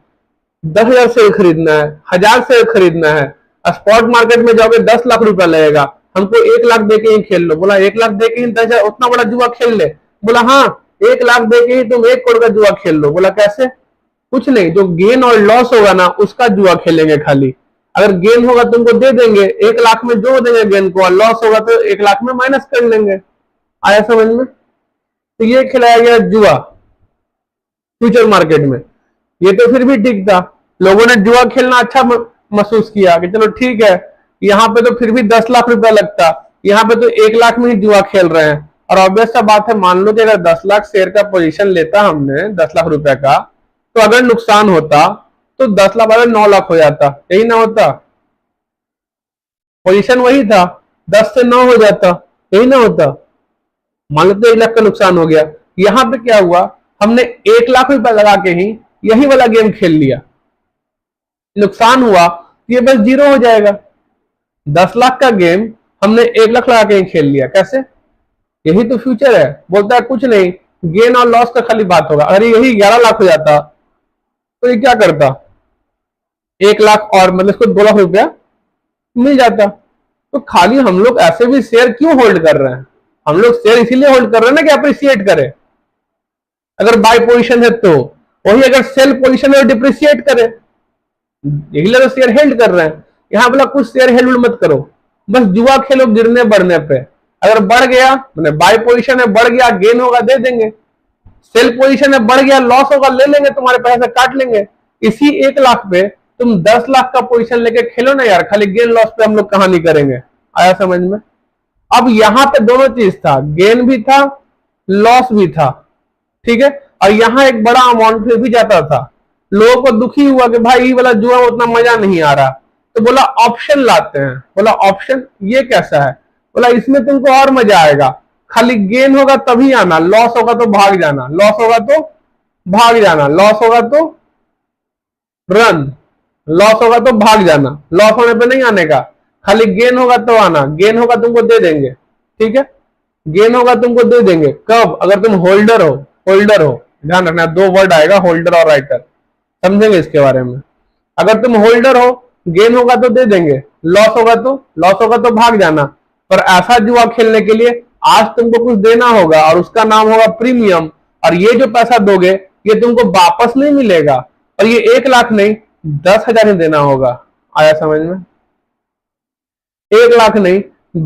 10,000 शेयर खरीदना है, 1000 शेयर खरीदना है। स्पॉट मार्केट में जाओगे 10 लाख रुपया लगेगा, हमको 1 लाख देके ही खेल लो। बोला 1 लाख देके ही 10,000 उतना बड़ा जुआ खेल ले? बोला हाँ, 1 लाख देके ही तुम 1 करोड़ का जुआ खेल लो। बोला कैसे? कुछ नहीं, जो गेन और लॉस होगा ना उसका जुआ खेलेंगे खाली। अगर गेन होगा तुमको दे देंगे, 1 लाख में जोड़ देंगे गेन को, और लॉस होगा तो 1 लाख में माइनस कर लेंगे। आया समझ में? तो ये खिलाया गया जुआ फ्यूचर मार्केट में। ये तो फिर भी ठीक था, लोगों ने जुआ खेलना अच्छा महसूस किया कि चलो ठीक है, यहाँ पे तो फिर भी 10 लाख रुपया लगता, यहाँ पे तो 1 लाख में ही जुआ खेल रहे हैं। और ऑब्वियस सा बात है, मान लो कि अगर 10 लाख शेयर का पोजीशन लेता हमने, 10 लाख रुपया का, तो अगर नुकसान होता तो 10 लाख वाले 9 लाख हो जाता, यही ना होता? पोजीशन वही था, 10 से 9 हो जाता, यही ना होता? मान लो 1 लाख का नुकसान हो गया, यहां पे क्या हुआ, हमने 1 लाख रुपया लगा के ही यही वाला गेम खेल लिया, नुकसान हुआ ये बस जीरो हो जाएगा। 10 लाख का गेम हमने 1 लाख लगा के ही खेल लिया, कैसे? यही तो फ्यूचर है। बोलता है कुछ नहीं, गेन और लॉस का खाली बात होगा। अगर यही 11 लाख हो जाता तो ये क्या करता, 1 लाख और मतलब इसको 2 लाख रुपया मिल जाता। तो खाली हम लोग ऐसे भी शेयर क्यों होल्ड कर रहे हैं? हम लोग शेयर इसीलिए होल्ड कर रहे हैं ना कि अप्रिसिएट करे, अगर बाय पोजीशन है तो। वही अगर सेल पोजीशन है तो डिप्रिसिएट करे, यही लोग शेयर हेल्ड कर रहे हैं। यहां बोला कुछ शेयर हेल्ड मत करो, बस जुआ खेलो गिरने बढ़ने पे। अगर बढ़ गया मतलब बाय पोजीशन है, बढ़ गया, गेन होगा दे देंगे, सेल पोजीशन है, बढ़ गया, लॉस होगा ले लेंगे, तुम्हारे पैसे काट लेंगे। इसी 1 लाख पे तुम 10 लाख का पोजीशन लेके खेलो ना यार, खाली गेन लॉस पे हम लोग कहानी करेंगे। आया समझ में? अब यहां पे दोनों चीज था, गेन भी था, लॉस भी था, ठीक है, और यहां एक बड़ा अमाउंट फिर भी जाता था। लोगों को दुखी हुआ कि भाई ये वाला जुआ उतना मजा नहीं आ रहा, तो बोला ऑप्शन लाते हैं। बोला ऑप्शन ये कैसा है? बोला इसमें तुमको और मजा आएगा, खाली गेन होगा तभी आना, लॉस होगा तो भाग जाना, लॉस होगा तो भाग जाना, लॉस होगा तो रन। लॉस होगा तो भाग जाना, लॉस होने पे नहीं आने का, खाली गेन होगा तो आना, गेन होगा तुमको दे देंगे, ठीक है, गेन होगा तुमको दे देंगे। कब? अगर तुम होल्डर हो, होल्डर हो, ध्यान रखना, दो वर्ड आएगा, होल्डर और राइटर, समझेंगे इसके बारे में। अगर तुम होल्डर हो, गेन होगा तो दे देंगे, लॉस होगा तो भाग जाना। पर ऐसा जुआ खेलने के लिए आज तुमको कुछ देना होगा और उसका नाम होगा प्रीमियम, और ये जो पैसा दोगे ये तुमको वापस नहीं मिलेगा, और ये 1 लाख नहीं 10,000 ही देना होगा। आया समझ में? 1 लाख नहीं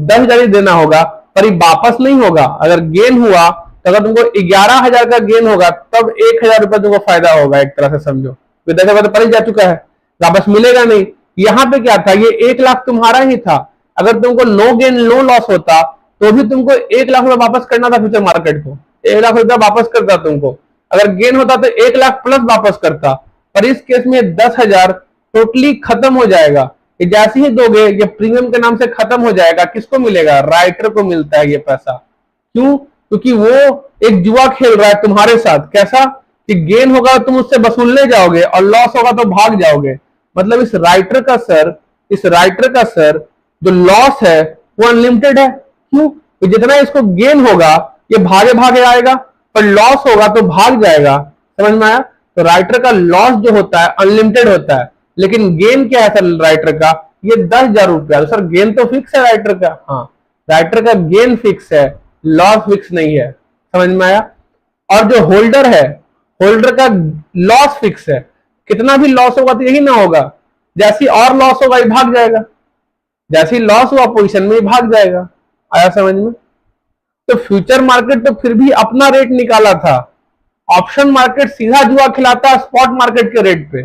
10,000 ही देना होगा, पर ये वापस नहीं होगा। अगर गेन हुआ तो अगर तुमको 11,000 का गेन होगा तब 1,000 रुपए तुमको फायदा होगा, एक तरह से समझो। विदेश तो पड़ जा चुका है, वापस मिलेगा नहीं। यहाँ पे क्या था, ये 1 लाख तुम्हारा ही था। अगर तुमको नो गेन नो लॉस होता तो भी तुमको 1 लाख रुपए वापस करना था फ्यूचर मार्केट को, 1 लाख रुपया वापस करता तुमको। अगर गेन होता तो 1 लाख प्लस वापस करता, पर इस केस में 10,000 टोटली खत्म हो जाएगा। ये जैसे ही दोगे ये प्रीमियम के नाम से खत्म हो जाएगा। किसको मिलेगा? राइटर को मिलता है ये पैसा। क्यों? क्योंकि वो एक जुआ खेल रहा है तुम्हारे साथ। कैसा? कि गेन होगा तुम उससे वसूलने जाओगे और लॉस होगा तो भाग जाओगे। मतलब इस राइटर का सर जो लॉस है वो अनलिमिटेड है। क्यों? तो जितना इसको गेन होगा ये भागे भागे आएगा, पर लॉस होगा तो भाग जाएगा। समझ में आया? तो राइटर का लॉस जो होता है अनलिमिटेड होता है, लेकिन गेन क्या है सर राइटर का? ये 10,000 रुपया। तो सर गेन तो फिक्स है राइटर का? हाँ, राइटर का गेन फिक्स है, लॉस फिक्स नहीं है। समझ में आया? और जो होल्डर है, होल्डर का लॉस फिक्स है, कितना भी लॉस होगा तो यही ना होगा, जैसी और लॉस होगा ये भाग जाएगा, जैसी लॉस हुआ पोजीशन में भाग जाएगा। आया समझ में? तो फ्यूचर मार्केट तो फिर भी अपना रेट निकाला था, ऑप्शन मार्केट सीधा जुआ खिलाता है स्पॉट मार्केट के रेट पे,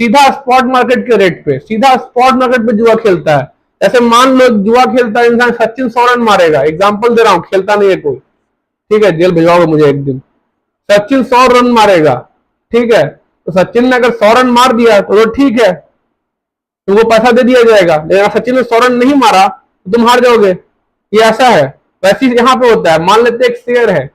सीधा स्पॉट मार्केट के रेट पे, सीधा स्पॉट मार्केट पे जुआ खेलता है। जैसे मान लो जुआ खेलता है इंसान, सचिन 100 रन मारेगा, एग्जांपल दे रहा हूं, खेलता नहीं है कोई, ठीक है, जेल भिजवाओगे मुझे एक दिन। सचिन 100 रन मारेगा, ठीक है, तो सचिन ने अगर 100 रन मार दिया तो ठीक है, तुमको पैसा दे दिया जाएगा। लेकिन अगर सचिन ने 100 रन नहीं मारा तो तुम हार जाओगे। ये ऐसा है। वैसे यहाँ पे होता है, मान लेते एक शेयर है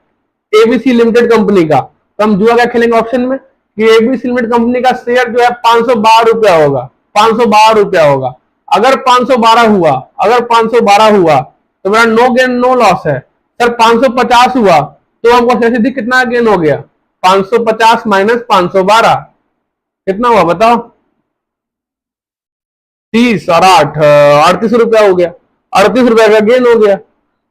एबीसी लिमिटेड कंपनी का, तो हम जुआ क्या खेलेंगे ऑप्शन में कि एबीसी लिमिटेड कंपनी का शेयर जो है 512 रुपया होगा, 512 रुपया होगा। अगर 512 हुआ तो मेरा नो गेन नो लॉस है। सर 550 हुआ तो हमको सीधी कितना गेन हो गया? 550 माइनस 512 कितना हुआ बताओ? 30 और 8 38 रुपया हो गया, 38 रुपया का गेन हो गया।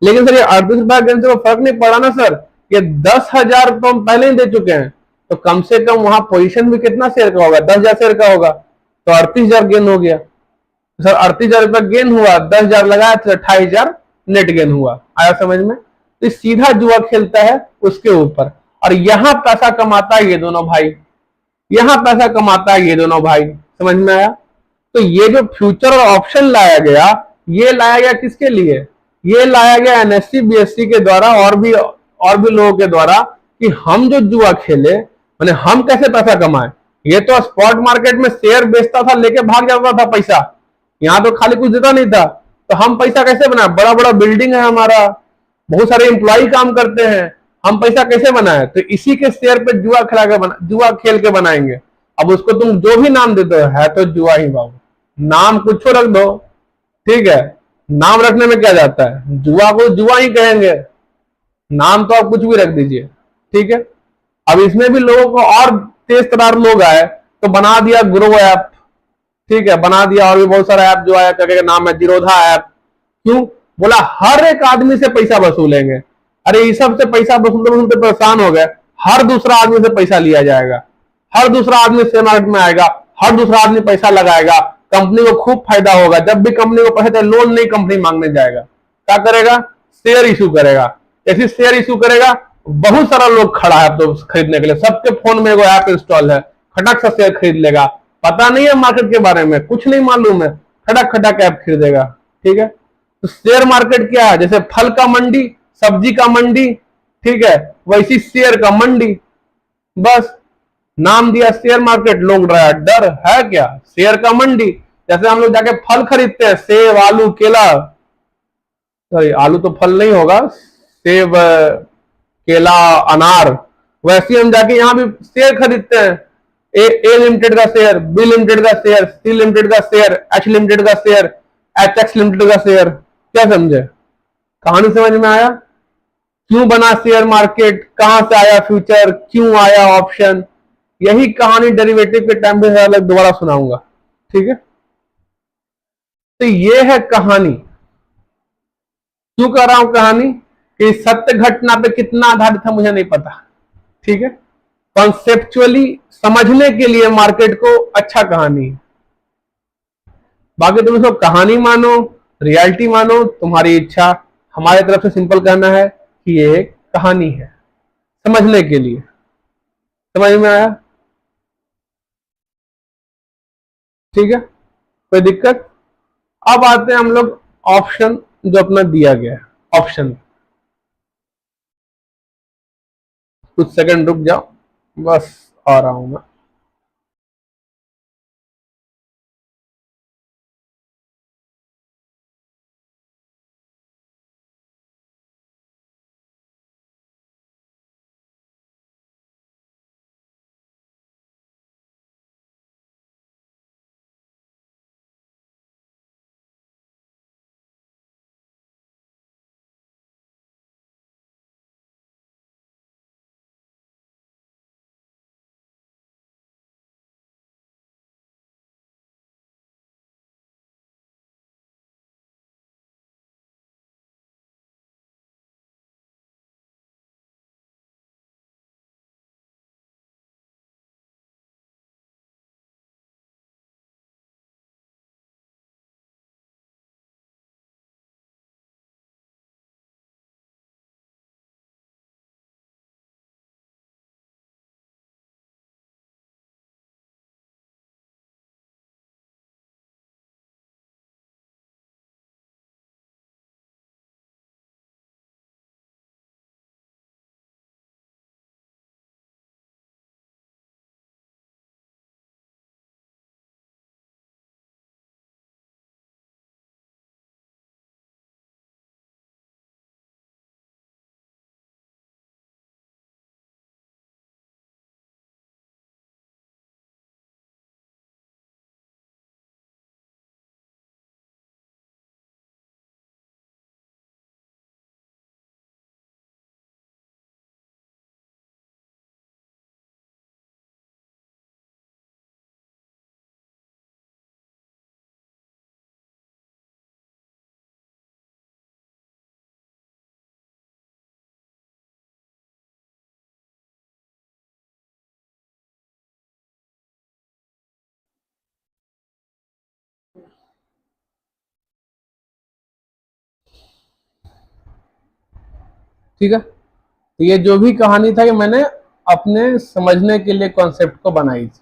लेकिन सर ये 38 रुपया गेन से फर्क नहीं पड़ा ना सर, ये 10,000 तो हम पहले ही दे चुके हैं, तो कम से कम वहां पोजीशन भी कितना शेयर का होगा? 10,000 शेयर का होगा, तो 38,000 गेन हो गया। सर 38,000 रुपया गेन हुआ, 10,000 लगाया तो 28,000 नेट गेन हुआ। आया समझ में? तो सीधा जुआ खेलता है उसके ऊपर, और यहां पैसा कमाता है ये दोनों भाई, यहां पैसा कमाता है ये दोनों भाई। समझ में आया? तो ये जो फ्यूचर और ऑप्शन लाया गया, ये लाया गया किसके लिए? ये लाया गया एनएससी बीएससी के द्वारा और भी लोगों के द्वारा, कि हम जो जुआ खेले माने हम कैसे पैसा कमाए। ये तो स्पॉट मार्केट में शेयर बेचता था, लेके भाग जाता था पैसा, यहाँ तो खाली कुछ देता नहीं था। तो हम पैसा कैसे बनाए? बड़ा बड़ा बिल्डिंग है हमारा, बहुत सारे एम्प्लॉय काम करते हैं, हम पैसा कैसे बनाए? तो इसी के शेयर पे जुआ खेल के बनाएंगे। अब उसको तुम जो भी नाम दे दो, है तो जुआ ही बाबू, नाम कुछ रख दो, ठीक है, नाम रखने में क्या जाता है, जुआ को जुआ ही कहेंगे, नाम तो आप कुछ भी रख दीजिए, ठीक है। अब इसमें भी लोगों को और तेज तरार लोग आए तो बना दिया ग्रो ऐप, ठीक है, बना दिया, और भी बहुत सारा ऐप जो आया क्या नाम है, जीरोधा ऐप। क्यों? बोला हर एक आदमी से पैसा वसूलेंगे। अरे इस सब से पैसा वसूलते वसूलते परेशान हो गए, हर दूसरा आदमी से पैसा लिया जाएगा, हर दूसरा आदमी शेयर मार्केट में आएगा, हर दूसरा आदमी पैसा लगाएगा, कंपनी को खूब फायदा होगा। जब भी कंपनी को पैसा चाहिए लोन नहीं कंपनी मांगने जाएगा, क्या करेगा? शेयर इशू करेगा। ऐसी शेयर इशू करेगा, बहुत सारा लोग खड़ा है तो खरीदने के लिए, सबके फोन में एगो ऐप इंस्टॉल है, खटक से शेयर खरीद लेगा। पता नहीं है मार्केट के बारे में, कुछ नहीं मालूम है, खटक खटक ऐप खरीदेगा, ठीक है। तो शेयर मार्केट क्या है? जैसे फल का मंडी, सब्जी का मंडी, ठीक है, वैसी शेयर का मंडी, बस नाम दिया शेयर मार्केट। लोग डर है क्या? शेयर का मंडी। जैसे हम लोग जाके फल खरीदते हैं, सेब आलू केला, सॉरी आलू तो फल नहीं होगा, सेब केला अनार, वैसे हम जाके यहाँ भी शेयर खरीदते हैं। ए लिमिटेड का शेयर, बी लिमिटेड का शेयर, सी लिमिटेड का शेयर, एच लिमिटेड का शेयर, एच एक्स लिमिटेड का शेयर। क्या समझे? कहानी समझ में आया? क्यों बना शेयर मार्केट, कहां से आया फ्यूचर, क्यों आया ऑप्शन, यही कहानी डेरिवेटिव के टाइम पे अलग दोबारा सुनाऊंगा। ठीक है, तो ये है कहानी। क्यों कर रहा हूं कहानी? कि सत्य घटना पे कितना आधारित था मुझे नहीं पता। ठीक है, कॉन्सेप्चुअली समझने के लिए मार्केट को अच्छा कहानी है। बाकी तुम इसको कहानी मानो, रियलिटी मानो, तुम्हारी इच्छा। हमारी तरफ से सिंपल कहना है कि ये एक कहानी है समझने के लिए। समझ में आया? ठीक है, कोई दिक्कत? अब आते हैं हम लोग ऑप्शन जो अपना दिया गया है। ऑप्शन कुछ सेकंड रुक जाओ, बस आ रहा हूं मैं। ठीक है, तो ये जो भी कहानी था, ये मैंने अपने समझने के लिए कॉन्सेप्ट को बनाई थी,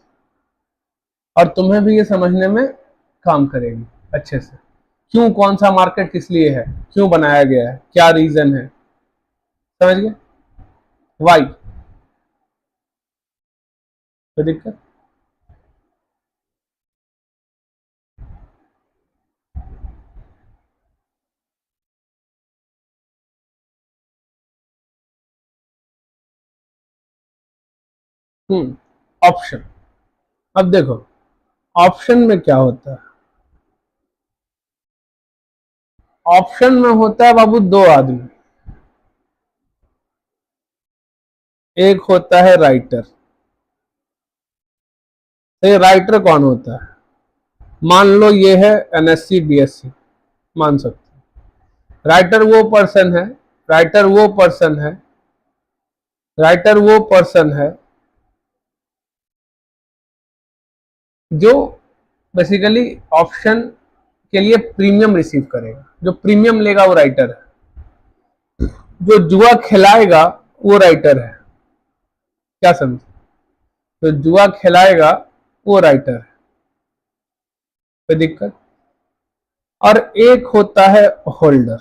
और तुम्हें भी ये समझने में काम करेगी अच्छे से। क्यों, कौन सा मार्केट किस लिए है, क्यों बनाया गया है, क्या रीजन है, समझ गए? वाई? कोई दिक्कत? ऑप्शन। अब देखो, ऑप्शन में क्या होता है? ऑप्शन में होता है बाबू दो आदमी। एक होता है राइटर। तो ये राइटर कौन होता है? मान लो ये है एनएससी बीएससी, मान सकते हो। राइटर वो पर्सन है, राइटर वो पर्सन है, राइटर वो पर्सन है जो बेसिकली ऑप्शन के लिए प्रीमियम रिसीव करेगा। जो प्रीमियम लेगा वो राइटर है। जो जुआ खिलाएगा वो राइटर है। क्या समझे? तो जुआ खिलाएगा वो राइटर है। कोई दिक्कत? और एक होता है होल्डर।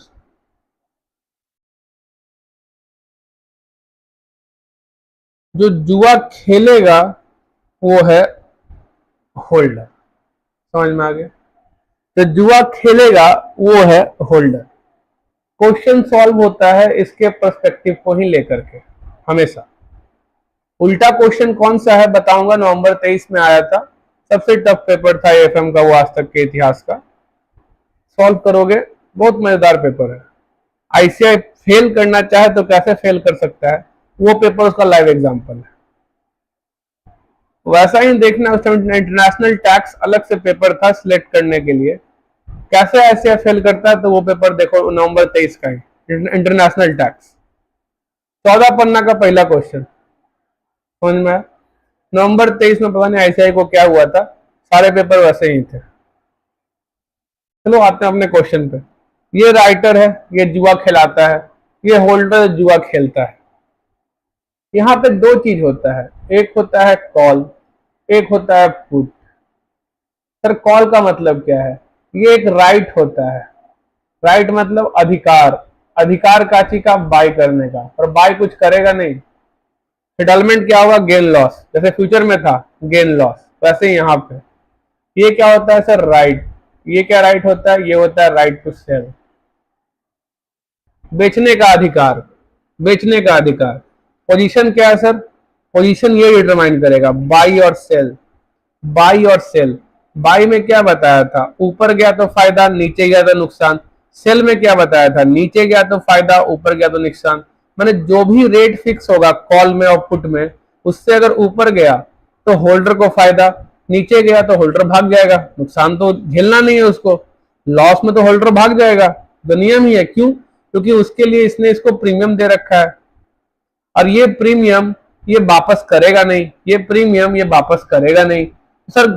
जो जुआ खेलेगा वो है होल्डर। समझ में आ गया? तो जुआ खेलेगा वो है होल्डर। क्वेश्चन सॉल्व होता है इसके पर्सपेक्टिव को ही लेकर के, हमेशा। उल्टा क्वेश्चन कौन सा है बताऊंगा, नवंबर 23 में आया था, सबसे टफ पेपर था एएफएम का, वो आज तक के इतिहास का। सॉल्व करोगे, बहुत मजेदार पेपर है। आईसीआई फेल करना चाहे तो कैसे फेल कर सकता है, वो पेपर उसका लाइव एग्जांपल है। वैसा ही देखना, उस टाइम इंटरनेशनल टैक्स अलग से पेपर था सिलेक्ट करने के लिए, कैसे ऐसे फेल करता है, तो वो पेपर देखो नवंबर 23 का ही, इंटरनेशनल टैक्स। 14 पन्ना का पहला क्वेश्चन समझ में आया। नवंबर 23 में पता नहीं आईसीआई को क्या हुआ था, सारे पेपर वैसे ही थे। चलो आते हैं अपने क्वेश्चन पे। ये राइटर है, ये जुआ खिलाता है, ये होल्डर जुआ खेलता है। यहाँ पे दो चीज होता है, एक होता है कॉल, एक होता है पुट। सर कॉल का मतलब क्या है, ये एक राइट होता है। राइट मतलब अधिकार, अधिकार काची का, बाय करने का, और बाय कुछ करेगा नहीं। सेटलमेंट क्या होगा, गेन लॉस, जैसे फ्यूचर में था गेन लॉस, वैसे ही यहाँ पे ये क्या होता है सर, राइट। ये क्या राइट होता है, ये होता है राइट टू सेल, बेचने का अधिकार, बेचने का अधिकार। पोजीशन क्या है सर, पोजीशन ये डिटरमाइन करेगा, बाई और सेल, बाई और सेल। बाई में क्या बताया था, ऊपर गया तो फायदा, नीचे गया तो नुकसान। सेल में क्या बताया था, नीचे गया तो फायदा, ऊपर गया तो नुकसान। मैंने जो भी रेट फिक्स होगा कॉल में और पुट में, उससे अगर ऊपर गया तो होल्डर को फायदा, नीचे गया तो होल्डर भाग जाएगा, नुकसान तो झेलना नहीं है उसको, लॉस में तो होल्डर भाग जाएगा। तो नियम ही है, क्यों, क्योंकि उसके लिए इसने इसको प्रीमियम दे रखा है, और ये प्रीमियम ये वापस करेगा नहीं, ये प्रीमियम ये वापस करेगा नहीं। सर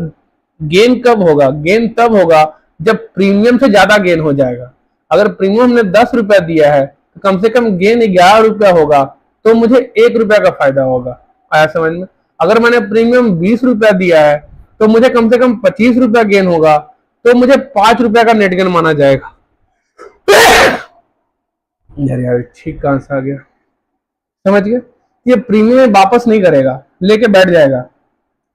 गेन कब होगा, गेन तब होगा जब प्रीमियम से ज्यादा गेन हो जाएगा। अगर प्रीमियम ने 10 रुपया दिया है तो कम से कम गेन 11 रुपया होगा, तो मुझे 1 रुपया का फायदा होगा। आया समझ में। अगर मैंने प्रीमियम 20 रुपया दिया है तो मुझे कम से कम 25 रुपया गेन होगा, तो मुझे 5 रुपया का नेट गेन माना जाएगा। यार ठीक कहां से आ गया, समझ गए। ये प्रीमियम वापस नहीं करेगा, लेके बैठ जाएगा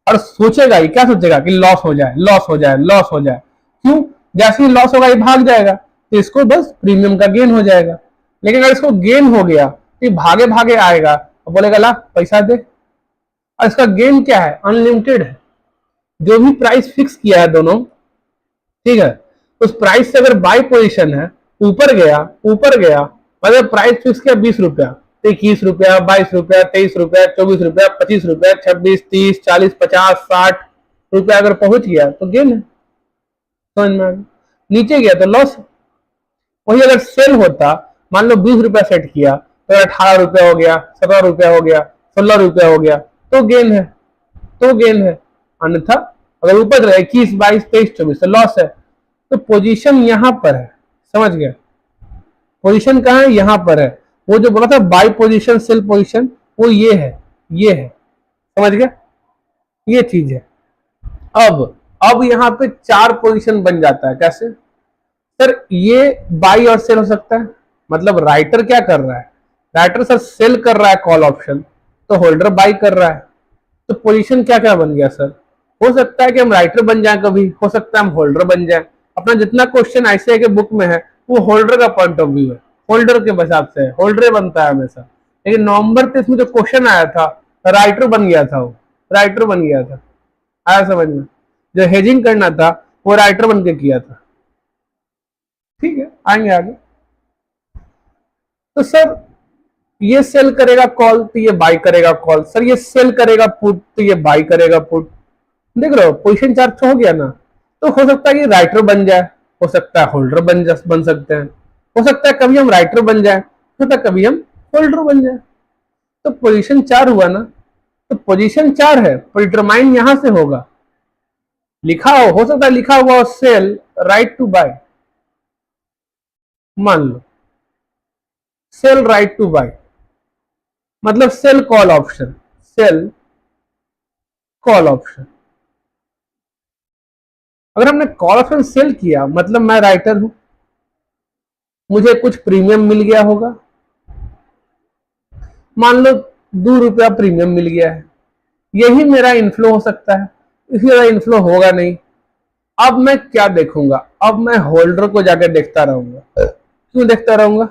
और सोचेगा ही, क्या सोचेगा कि लॉस हो जाए, लॉस हो जाए, लॉस हो जाए। क्यों, जैसे ही लॉस होगा ये भाग जाएगा, तो इसको बस प्रीमियम का गेन हो जाएगा। लेकिन अगर इसको गेन हो गया तो ये भागे भागे आएगा और बोलेगा ला पैसा दे, और इसका गेन क्या है, अनलिमिटेड है। जो भी प्राइस फिक्स किया है दोनों, ठीक है, उस प्राइस से अगर बाई पोजीशन है, ऊपर गया, ऊपर गया, मतलब प्राइस फिक्स किया 20 रुपया, 21 रुपया, 22 रुपया, 23 रुपया, 24 रुपया, 25 रुपया, 26, 30, 40, 50, 60 रुपया अगर पहुंच गया तो गेन है। समझ में आ गया। नीचे गया तो लॉस। वही अगर सेल होता, मान लो 20 रुपया सेट किया तो 18 रुपया हो गया, 17 रुपया हो गया, 16 रुपया हो गया, तो गेन है, तो गेन है। अन्यथा अगर ऊपर रहे 21, 22, 23, 24 तो लॉस है। तो पोजीशन यहां पर है, समझ गए। पोजीशन कहां है, यहां पर है। वो जो बोला था बाई पोजीशन सेल पोजीशन, वो ये है, ये है, समझ गए, ये चीज है। अब यहां पे 4 पोजीशन बन जाता है। कैसे सर, ये बाई और सेल हो सकता है, मतलब राइटर क्या कर रहा है, राइटर सर सेल कर रहा है कॉल ऑप्शन, तो होल्डर बाई कर रहा है। तो पोजीशन क्या क्या बन गया सर, हो सकता है कि हम राइटर बन जाए, कभी हो सकता है हम होल्डर बन जाए। अपना जितना क्वेश्चन आईसीआई के बुक में है वो होल्डर का पॉइंट ऑफ व्यू है, होल्डर के हिसाब से होल्डर बनता है हमेशा। लेकिन नवंबर 23 में जो क्वेश्चन आया था, राइटर बन गया था, वो राइटर बन गया था। आया समझ में। जो हेजिंग करना था वो राइटर बन के किया था। ठीक है, आएंगे आगे। तो सर ये सेल करेगा कॉल तो ये बाई करेगा कॉल, सर ये सेल करेगा पुट तो ये बाई करेगा पुट। देख रहे हो पोजीशन चार्ट हो गया ना। तो हो सकता है कि राइटर बन जाए, हो सकता है होल्डर बन सकते हैं, हो सकता है कभी हम राइटर बन जाए, हो सकता है कभी हम होल्डर बन जाए। तो पोजीशन 4 हुआ ना, तो पोजीशन 4 है, डिटरमाइन यहां से होगा, लिखा हो सकता है लिखा हुआ सेल राइट टू बाय, मान लो सेल राइट टू बाय, मतलब sell call option, sell call option. अगर हमने कॉल ऑप्शन सेल किया मतलब मैं राइटर हूं, मुझे कुछ प्रीमियम मिल गया होगा, मान लो 2 रुपया प्रीमियम मिल गया है, यही मेरा इनफ्लो हो सकता है, इसलिए मेरा इनफ्लो होगा नहीं। अब मैं क्या देखूंगा, अब मैं होल्डर को जाकर देखता रहूंगा। क्यों देखता रहूंगा,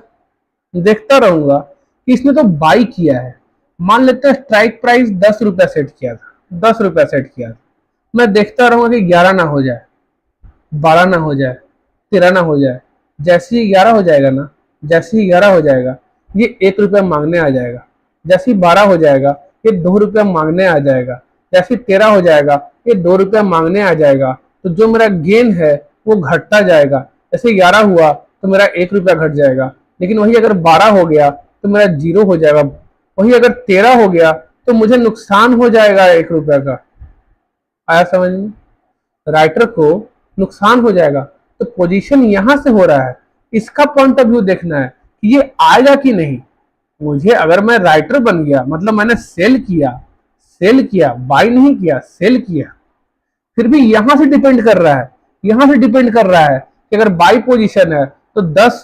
देखता रहूंगा कि इसने तो बाई किया है, मान लेते हैं स्ट्राइक प्राइस 10 रुपया सेट किया था, 10 रुपया सेट किया था। मैं देखता रहूंगा कि 11 ना हो जाए, 12 ना हो जाए, 13 ना हो जाए। जैसे ही 11 हो जाएगा ना, जैसे ही 11 हो जाएगा, ये 1 रुपया मांगने आ जाएगा। जैसे ही 12 हो जाएगा, ये 2 रुपया मांगने आ जाएगा। जैसे ही 13 हो जाएगा, ये 2 रुपया मांगने आ जाएगा। तो जो मेरा गेन है वो घटता जाएगा। जैसे 11 हुआ तो मेरा 1 रुपया घट जाएगा, लेकिन वही अगर 12 हो गया तो मेरा 0 हो जाएगा। वही अगर 13 हो गया तो मुझे नुकसान हो जाएगा 1 रुपया का। आया समझ में? राइटर को नुकसान हो जाएगा। तो पोजीशन यहां से हो रहा है, इसका पॉइंट ऑफ व्यू देखना है कि ये आएगा कि नहीं। मुझे अगर मैं राइटर बन गया, मतलब मैंने सेल किया, सेल किया, बाई नहीं किया, सेल किया, फिर भी यहां से डिपेंड कर रहा है, यहां से डिपेंड कर रहा है कि अगर बाई पोजीशन है तो 10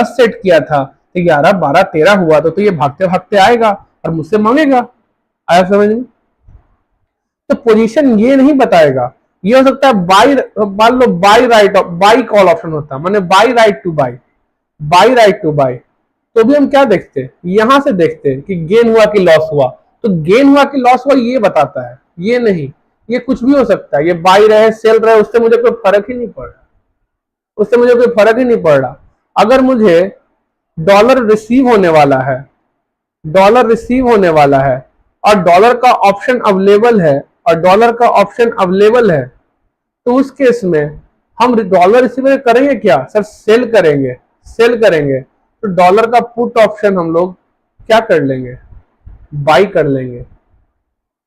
सेट किया था, तो 11 12 13 हुआ तो ये भागते भागते आएगा और मुझसे मांगेगा। आया समझ में? तो पोजीशन ये नहीं बताएगा। ये हो सकता है बाई, मान लो buy right, buy call option होता, माने buy right to buy, buy right to buy. तो भी हम क्या देखते हैं, यहां से देखते हैं कि गेन हुआ कि लॉस हुआ। तो गेन हुआ कि लॉस हुआ ये बताता है, ये नहीं। ये कुछ भी हो सकता है, ये बाई रहे सेल रहे, उससे मुझे कोई फर्क ही नहीं पड़ रहा, उससे मुझे कोई फर्क ही नहीं पड़ रहा। अगर मुझे डॉलर रिसीव होने वाला है, डॉलर रिसीव होने वाला है और डॉलर का ऑप्शन अवेलेबल है, और डॉलर का ऑप्शन अवेलेबल है, तो उस केस में हम डॉलर रिसीव करेंगे क्या सर? सेल करेंगे, सेल करेंगे। तो डॉलर का पुट ऑप्शन हम लोग क्या कर लेंगे? बाई कर लेंगे।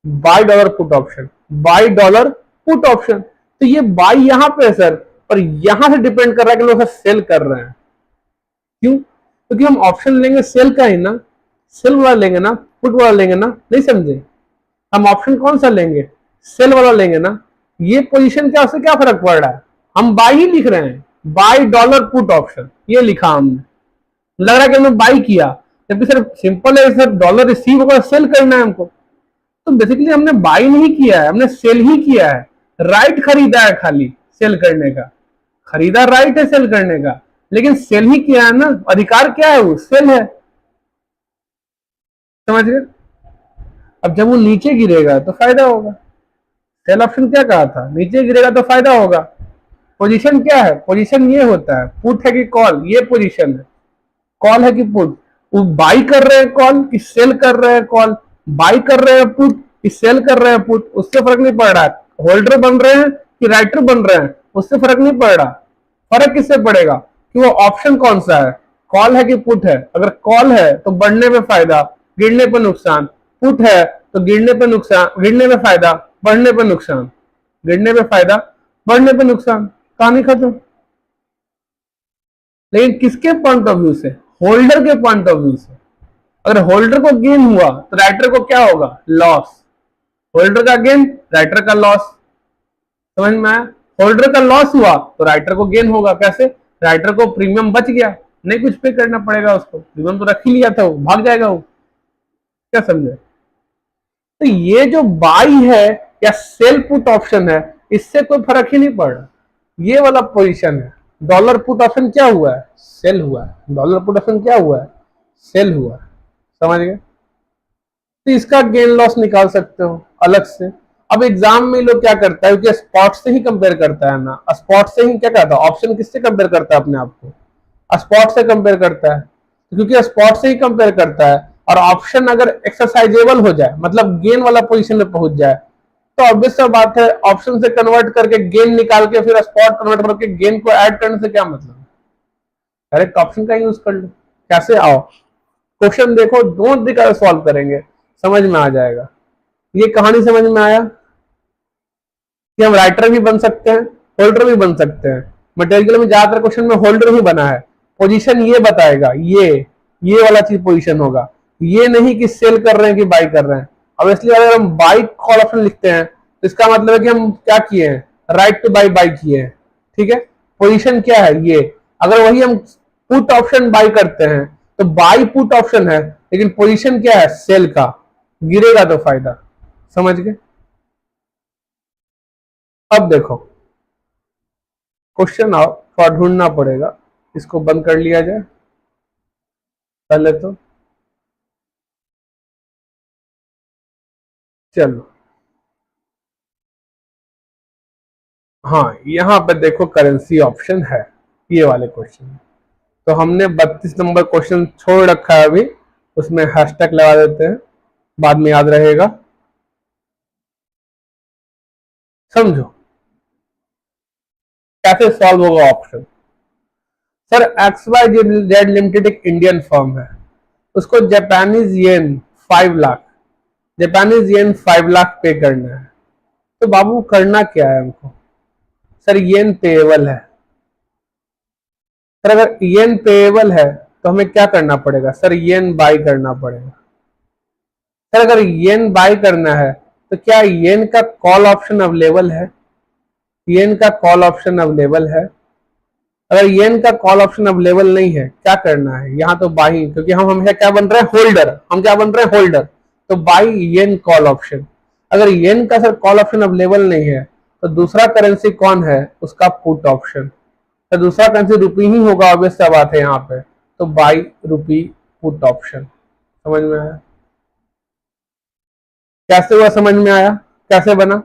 By dollar put option, by dollar put option. तो ये बाई यहां पे है सर, पर यहां से डिपेंड कर रहा है कि लोग सेल कर रहे हैं। क्यों? क्योंकि हम ऑप्शन लेंगे सेल का ही ना, सेल वाला लेंगे ना, पुट वाला लेंगे ना, नहीं समझे? हम ऑप्शन कौन सा लेंगे? सेल वाला लेंगे ना। ये पोजीशन क्या, उससे क्या फर्क पड़ रहा है? हम बाई ही लिख रहे हैं, बाई डॉलर पुट ऑप्शन ये लिखा हमने। लग रहा है कि हमने बाई किया, जबकि सर सिंपल है सर, डॉलर रिसीव होगा, सेल करना है हमको। तो बेसिकली हमने बाई नहीं किया है, हमने सेल ही किया है। राइट खरीदा है खाली सेल करने का, खरीदा राइट है सेल करने का, लेकिन सेल ही किया है ना। अधिकार क्या है? वो सेल है। समझ गए? अब जब वो नीचे गिरेगा तो फायदा होगा। सेल ऑप्शन क्या कहा था? नीचे गिरेगा तो फायदा होगा। पोजीशन क्या है? पोजीशन ये होता है, पुट है कि कॉल, ये पोजीशन है। कॉल है कि पुट? वो बाई कर रहे हैं कॉल कि सेल कर रहे हैं कॉल, बाई कर रहे हैं पुट कि सेल कर रहे हैं पुट, उससे फर्क नहीं पड़ रहा है। होल्डर बन रहे हैं कि राइटर बन रहे हैं, उससे फर्क नहीं पड़ रहा। फर्क किससे पड़ेगा कि वो ऑप्शन कौन सा है, कॉल है कि पुट है। अगर कॉल है तो बढ़ने में फायदा, गिरने पर नुकसान। पुट है तो गिरने पर नुकसान, गिरने में फायदा, बढ़ने पर नुकसान, गिरने में फायदा, बढ़ने पर नुकसान। कहानी खत्म। लेकिन किसके पॉइंट ऑफ व्यू से? होल्डर के पॉइंट ऑफ व्यू से। अगर होल्डर को गेन हुआ तो राइटर को क्या होगा? लॉस। होल्डर का गेन, राइटर का लॉस। समझ में आया? होल्डर का लॉस हुआ तो राइटर को गेन होगा। कैसे? राइटर को प्रीमियम बच गया, नहीं कुछ पे करना पड़ेगा उसको, प्रीमियम तो रख ही लिया था, वो भाग जाएगा वो। क्या समझे? तो ये जो बाई है या सेल पुट ऑप्शन है, इससे कोई फर्क ही नहीं पड़ रहा। ये वाला पोजीशन है। डॉलर पुट ऑप्शन क्या हुआ है? सेल हुआ है। डॉलर पुट ऑप्शन क्या हुआ है? सेल हुआ है। समझ गए? तो इसका गेन लॉस निकाल सकते हो अलग से। अब एग्जाम में लोग क्या करता है, क्योंकि स्पॉट से ही कंपेयर करता है ना, स्पॉट से ही क्या करता है, ऑप्शन किससे कंपेयर करता है अपने आप को? स्पॉट से कंपेयर करता है। तो क्योंकि स्पॉट से ही कंपेयर करता है, और ऑप्शन अगर एक्सरसाइजेबल हो जाए, मतलब गेन वाला पोजीशन में पहुंच जाए, तो ऑब्वियस सा बात है ऑप्शन से कन्वर्ट करके गेन निकाल के फिर स्पॉट कन्वर्ट करके गेन को ऐड करने से क्या मतलब? डायरेक्ट ऑप्शन का यूज कर लो। कैसे? आओ क्वेश्चन देखो, दोनों तरीके से सॉल्व करेंगे, समझ में आ जाएगा। ये कहानी समझ में आया कि हम राइटर भी बन सकते हैं, होल्डर भी बन सकते हैं। मटेरियल में ज्यादातर क्वेश्चन में होल्डर ही बना है। पोजीशन ये बताएगा, ये वाला चीज पोजीशन होगा, ये नहीं कि सेल कर रहे हैं कि बाई कर रहे हैं। अब इसलिए अगर हम बाई कॉल ऑप्शन लिखते हैं तो इसका मतलब है कि हम क्या किए हैं? राइट टू बाई बाई किए हैं। ठीक है? पोजीशन क्या है? ये। अगर वही हम पुट ऑप्शन बाई करते हैं तो बाई पुट ऑप्शन है, लेकिन पोजीशन क्या है? सेल का। गिरेगा तो फायदा। समझ गए? अब देखो क्वेश्चन आओ, थोड़ा ढूंढना पड़ेगा। इसको बंद कर लिया जाए पहले तो। चलो हाँ, यहाँ पे देखो करेंसी ऑप्शन है, ये वाले क्वेश्चन। तो हमने 32 नंबर क्वेश्चन छोड़ रखा है अभी, उसमें हैशटैग लगा देते हैं, बाद में याद रहेगा। समझो कैसे सॉल्व होगा ऑप्शन। सर XYZ लिमिटेड एक इंडियन फर्म है, उसको Japanese yen 5 lakh, Japanese yen 5 lakh पे करना है। तो बाबू करना क्या है हमको? सर येन पेएबल है। सर अगर येन पेएबल है तो हमें क्या करना पड़ेगा? सर येन बाई करना पड़ेगा। सर अगर येन बाई करना है तो क्या येन का कॉल ऑप्शन अवेलेबल है? येन का कॉल ऑप्शन अवेलेबल है? अगर येन का कॉल ऑप्शन अवेलेबल नहीं है, क्या करना है? यहाँ तो बाई, क्योंकि हम हमेशा क्या बन रहे हैं? होल्डर। हम क्या बन रहे हैं? होल्डर। तो बाई येन कॉल ऑप्शन। अगर येन का सर कॉल ऑप्शन अवेलेबल नहीं है तो दूसरा करेंसी कौन है? उसका पुट ऑप्शन। तो दूसरा करेंसी रुपी ही होगा, ऑब्वियस सा बात है यहाँ पे। तो बाई रुपी पुट ऑप्शन। समझ में आया? कैसे हुआ? समझ में आया कैसे बना?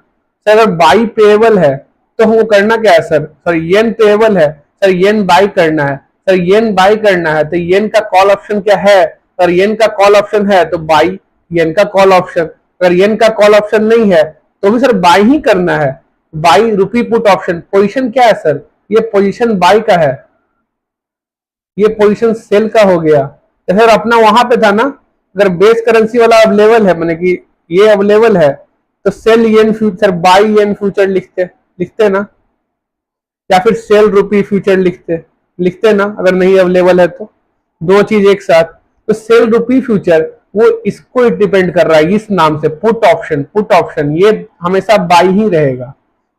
सर अगर बाई पेएबल है तो हमको करना क्या है? सर येन पेएबल है, सर येन बाई करना है। सर येन बाई करना है तो येन का कॉल ऑप्शन क्या है? सर येन का कॉल ऑप्शन है तो बाई येन का कॉल ऑप्शन। अगर येन का कॉल ऑप्शन नहीं है तो भी सर बाई ही करना है, by rupee put option. Position क्या है सर? ये पोजीशन बाई का है, ये पोजीशन सेल का हो गया। तो सर अपना वहां पे था ना, अगर बेस करेंसी वाला अवेलेबल है, माने कि ये अवेलेबल है, तो sell yen future buy yen future लिखते लिखते ना, या फिर सेल रुपी फ्यूचर लिखते ना, अगर नहीं अवेलेबल है तो। दो चीज एक साथ। तो सेल रुपी फ्यूचर वो इसको डिपेंड कर रहा है, इस नाम से पुट ऑप्शन। पुट ऑप्शन ये हमेशा बाई ही रहेगा,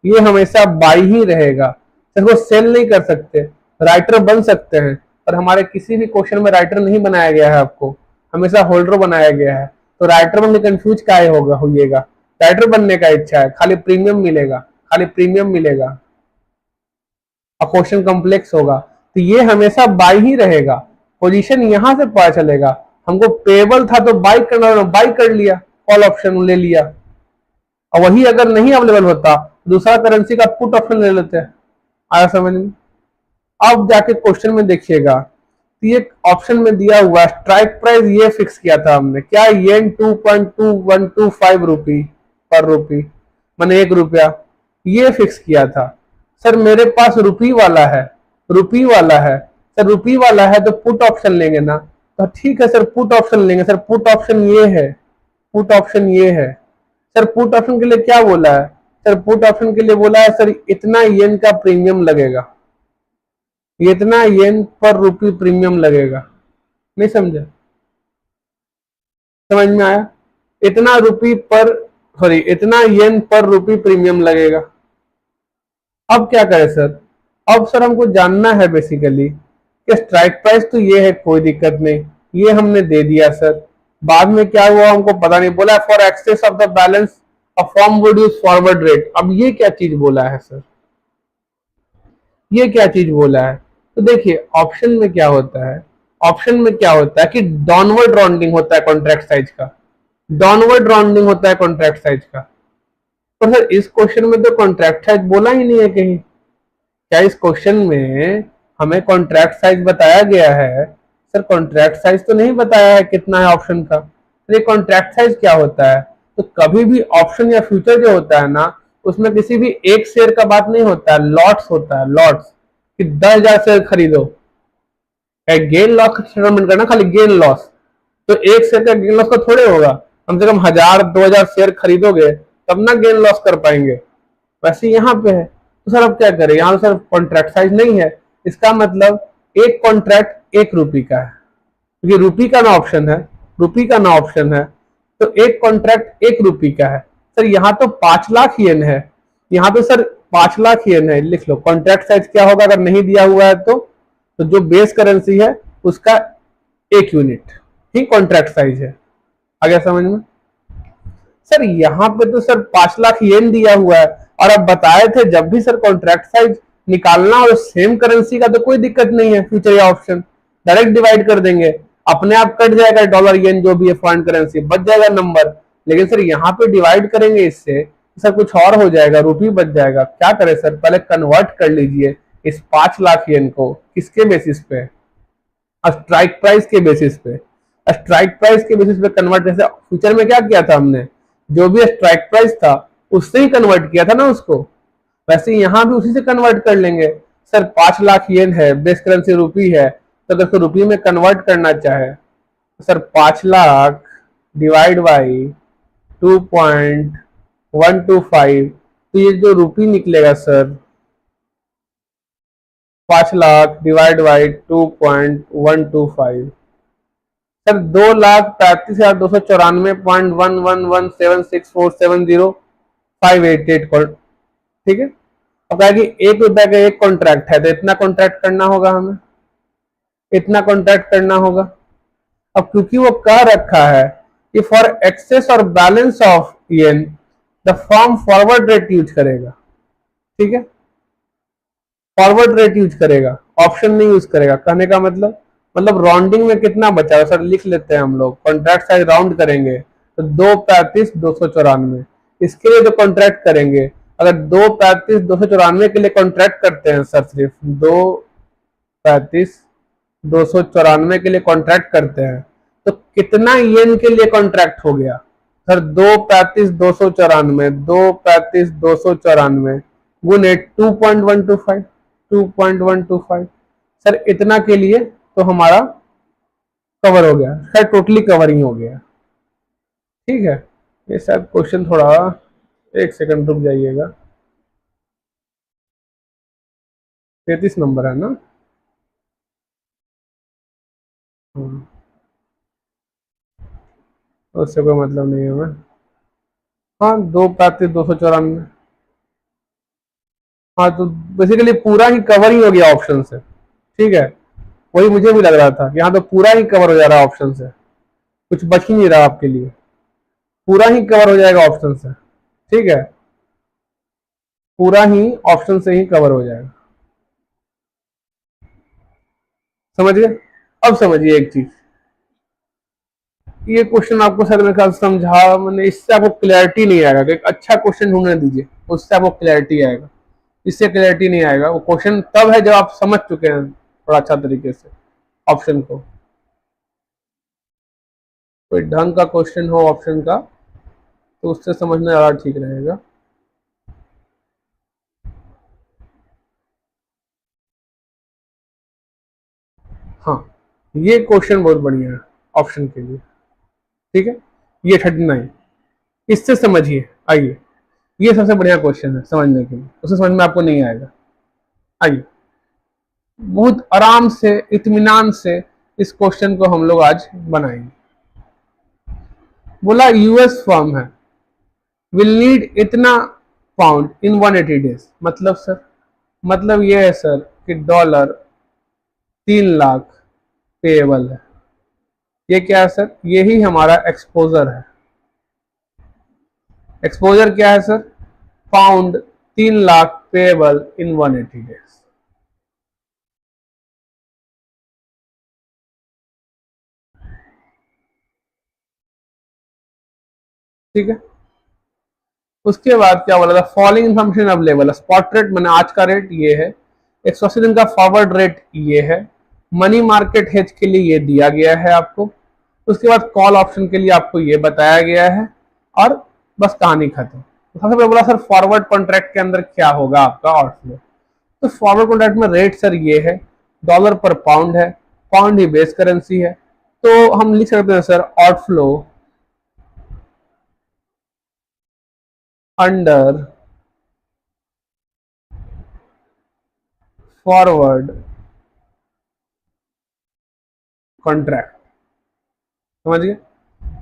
ये हमेशा बाई ही रहेगा। देखो सेल नहीं कर सकते, राइटर बन सकते हैं, पर हमारे किसी भी क्वेश्चन में राइटर नहीं बनाया गया है, आपको हमेशा होल्डर बनाया गया है। तो राइटर बनने कंफ्यूज काहे होइएगा? राइटर बनने का इच्छा है, खाली प्रीमियम मिलेगा, खाली प्रीमियम मिलेगा और क्वेश्चन कॉम्प्लेक्स होगा। तो ये हमेशा बाई ही रहेगा। पोजीशन यहां से पता चलेगा, हमको पेबल था तो बाई करना, बाई कर लिया, कॉल ऑप्शन ले लिया। और वही अगर नहीं अवेलेबल होता, दूसरा करेंसी का पुट ऑप्शन ले लेते हैं। आया समझ में? अब जाके क्वेश्चन में देखिएगा, तो ये ऑप्शन में दिया हुआ है स्ट्राइक प्राइस ये फिक्स किया था हमने, क्या? येन 2.2125 रुपी पर रुपी, माने 1 रुपया, ये फिक्स किया था। सर मेरे पास रुपी वाला है, रुपी वाला है। सर रुपी वाला है तो पुट ऑप्शन लेंगे ना, तो ठीक है सर पुट ऑप्शन लेंगे। सर पुट ऑप्शन ये है, पुट ऑप्शन ये है। सर पुट ऑप्शन के लिए क्या बोला है? सर पुट ऑप्शन के लिए बोला है सर इतना येन का प्रीमियम लगेगा, इतना येन पर रुपी प्रीमियम लगेगा। नहीं समझे? समझ में आया? इतना रुपी पर, सॉरी इतना येन पर रुपी प्रीमियम लगेगा। अब क्या करें सर? अब सर हमको जानना है बेसिकली कि स्ट्राइक प्राइस तो ये है, कोई दिक्कत नहीं, ये हमने दे दिया सर। बाद में क्या हुआ हमको पता नहीं, बोला for excess of the balance a firm would use forward rate. अब ये क्या चीज बोला है सर? ये क्या चीज बोला है? तो देखिए ऑप्शन में क्या होता है, ऑप्शन में क्या होता है कि डाउनवर्ड राउंडिंग होता है कॉन्ट्रैक्ट साइज का, डाउनवर्ड राउंडिंग होता है कॉन्ट्रैक्ट साइज का। पर सर इस क्वेश्चन में तो कॉन्ट्रैक्ट साइज बोला ही नहीं है कहीं। क्या इस क्वेश्चन में हमें कॉन्ट्रैक्ट साइज बताया गया है? सर कॉन्ट्रैक्ट साइज तो नहीं बताया है कितना है ऑप्शन का। तो ये कॉन्ट्रैक्ट साइज क्या होता है? तो कभी भी ऑप्शन या फ्यूचर जो होता है ना, उसमें किसी भी एक शेयर का बात नहीं होता है, लॉट्स होता है, लॉट्स, कि 10,000 शेयर खरीदो, गेन लॉस का सेटलमेंट करना, खाली गेन लॉस। तो एक शेयर का गेन लॉस का थोड़े होगा, कम से कम 1,000-2,000 शेयर खरीदोगे तब ना गेन लॉस कर पाएंगे। वैसे यहाँ पे है। तो सर अब क्या करें? यहाँ सर कॉन्ट्रैक्ट साइज नहीं है, इसका मतलब एक कॉन्ट्रैक्ट 1 रुपी का है, क्योंकि रुपी का ना ऑप्शन है, रुपी का ना ऑप्शन है, तो एक कॉन्ट्रैक्ट 1 रुपी का है। सर यहाँ तो 5 लाख येन है, यहाँ तो सर 5 लाख येन है। लिख लो कॉन्ट्रैक्ट साइज क्या होगा अगर नहीं दिया हुआ है तो जो बेस करेंसी है उसका 1 यूनिट ही कॉन्ट्रैक्ट साइज है। आ गया समझ में? सर यहाँ पे तो सर 5 लाख येन दिया हुआ है, और अब बताए थे जब भी सर कॉन्ट्रैक्ट साइज निकालना और सेम करेंसी का तो कोई दिक्कत नहीं है, फ्यूचर या ऑप्शन डायरेक्ट डिवाइड कर देंगे, अपने आप कट जाएगा डॉलर येन जो भी है फॉरेन करेंसी, बच जाएगा नंबर। लेकिन सर यहाँ पे डिवाइड करेंगे इससे, सर कुछ और हो जाएगा, रुपी बच जाएगा। क्या करें सर, पहले कन्वर्ट कर लीजिए इस 5 लाख येन को किसके बेसिस पे, स्ट्राइक प्राइस के बेसिस पे। स्ट्राइक प्राइस के बेसिस पे कन्वर्ट, जैसे फ्यूचर में क्या किया था हमने, जो भी स्ट्राइक प्राइस था उससे ही कन्वर्ट किया था ना उसको, वैसे यहां भी उसी से कन्वर्ट कर लेंगे। सर 5 लाख येन है, बेस करेंसी रुपी है, तो अगर रुपी में कन्वर्ट करना चाहे तो सर 5 लाख डिवाइड बाई 2.125, तो ये जो रुपी निकलेगा sir 5 lakh divide by 2.125, sir 2,35,294.111176470,588। ठीक है। अब कहा कि 1 रुपए का एक कॉन्ट्रैक्ट है, तो इतना कॉन्ट्रैक्ट करना होगा हमें, इतना कॉन्ट्रैक्ट करना होगा। अब क्योंकि वो कह रखा है कि फॉर एक्सेस और balance of yen the firm forward rate use करेगा। ठीक है, फॉरवर्ड रेट यूज करेगा, ऑप्शन नहीं यूज करेगा। कहने का मतलब राउंडिंग में कितना बचा है सर, लिख लेते हैं हम लोग, कॉन्ट्रैक्ट साइज राउंड करेंगे तो 2,35,294। इसके लिए जो कॉन्ट्रैक्ट करेंगे, अगर 2,35,294 के लिए कॉन्ट्रैक्ट करते हैं सर, सिर्फ 2,35,294 के लिए कॉन्ट्रैक्ट करते हैं तो कितना येन के लिए कॉन्ट्रैक्ट हो गया सर, 2,35,294, 2,35,294 गुने 2.125, 2.125 सर इतना के लिए तो हमारा कवर हो गया, खैर टोटली कवरिंग हो गया। ठीक है, ये शायद क्वेश्चन थोड़ा, 1 सेकंड रुक जाइएगा, 33 नंबर है ना। उससे कोई मतलब नहीं है हमें। हाँ 2,35,294, हाँ तो बेसिकली पूरा ही कवर ही हो गया ऑप्शन से। ठीक है, वही मुझे भी लग रहा था कि यहाँ तो पूरा ही कवर हो जा रहा है ऑप्शन से, कुछ बच ही नहीं रहा आपके लिए, पूरा ही कवर हो जाएगा ऑप्शन से। ठीक है, पूरा ही ऑप्शन से ही कवर हो जाएगा, समझ गए। अब समझिए एक चीज, ये क्वेश्चन आपको सर मेरे ख्याल समझा मैंने, इससे आपको क्लैरिटी नहीं आएगा, एक अच्छा क्वेश्चन ढूंढने दीजिए, उससे आपको क्लैरिटी आएगा, इससे क्लैरिटी नहीं आएगा। वो क्वेश्चन तब है जब आप समझ चुके हैं थोड़ा अच्छा तरीके से ऑप्शन को, कोई ढंग का क्वेश्चन हो ऑप्शन का तो उससे समझना ज़्यादा ठीक रहेगा। हाँ, ये क्वेश्चन बहुत बढ़िया है ऑप्शन के लिए। ठीक है, ये 39, इससे समझिए, आइए ये सबसे बढ़िया क्वेश्चन है समझने के लिए, उसे समझ में आपको नहीं आएगा। आइए बहुत आराम से इत्मीनान से इस क्वेश्चन को हम लोग आज बनाएंगे। बोला यूएस फर्म है, विल नीड इतना पाउंड इन 180 डेज, मतलब सर, मतलब ये है सर कि डॉलर 3 लाख पेएबल है। ये क्या है सर, यही हमारा एक्सपोजर है। एक्सपोजर क्या है सर, पाउंड 3 लाख पेएबल इन 180 डेज। ठीक है, उसके बाद क्या बोला था, फॉलोइंग इन्फॉर्मेशन अवेलेबल है। स्पॉट रेट मैंने आज का रेट ये है, 180 दिन का फॉरवर्ड रेट ये है, मनी मार्केट हेज के लिए ये दिया गया है आपको, उसके बाद कॉल ऑप्शन के लिए आपको ये बताया गया है, और बस कहानी खत्म। तो सबसे पहले बोला सर फॉरवर्ड कॉन्ट्रैक्ट के अंदर क्या होगा आपका आउटफ्लो, तो फॉरवर्ड कॉन्ट्रैक्ट में रेट सर ये है, डॉलर पर पाउंड है, पाउंड ही बेस करेंसी है, तो हम लिख सकते हैं sir outflow under forward contract, समझ गए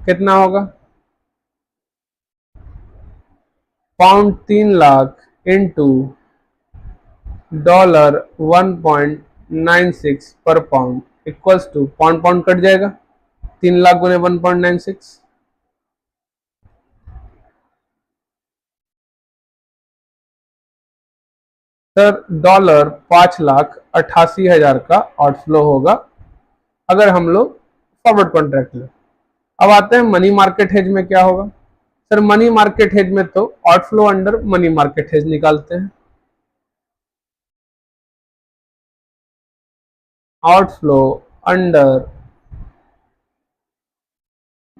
कितना होगा, पाउंड 3 लाख इंटू डॉलर 1.96 पर pound equals to, pound pound cut जाएगा, 3 लाख गुने 1.96, सर डॉलर 5,88,000 का आउटफ्लो होगा अगर हम लोग फॉरवर्ड कॉन्ट्रैक्ट लें। अब आते हैं मनी मार्केट हेज में क्या होगा, सर मनी मार्केट हेज में तो outflow under money market hedge निकालते हैं, outflow under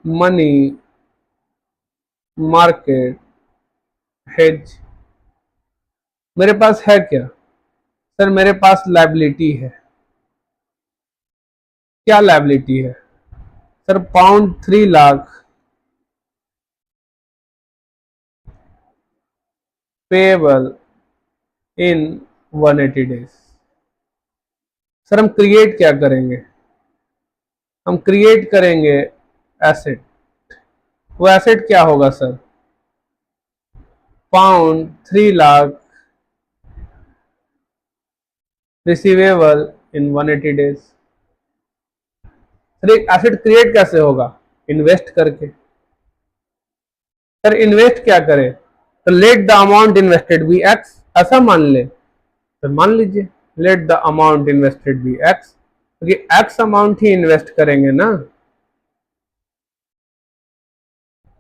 money market hedge. मेरे पास है क्या सर, मेरे पास लायबिलिटी है। क्या लायबिलिटी है सर, पाउंड 3 लाख पेएबल इन 180 डेज। सर हम क्रिएट क्या करेंगे, हम क्रिएट करेंगे एसेट। वो एसेट क्या होगा sir, pound 3 lakh receivable in 180 days. Sir एक एसेट क्रिएट कैसे होगा, इन्वेस्ट करके। सर इन्वेस्ट क्या करे, तो let the amount invested be X, ऐसा मान ले। तो मान लीजिए let the amount invested be X, क्योंकि एक्स अमाउंट ही इन्वेस्ट करेंगे ना।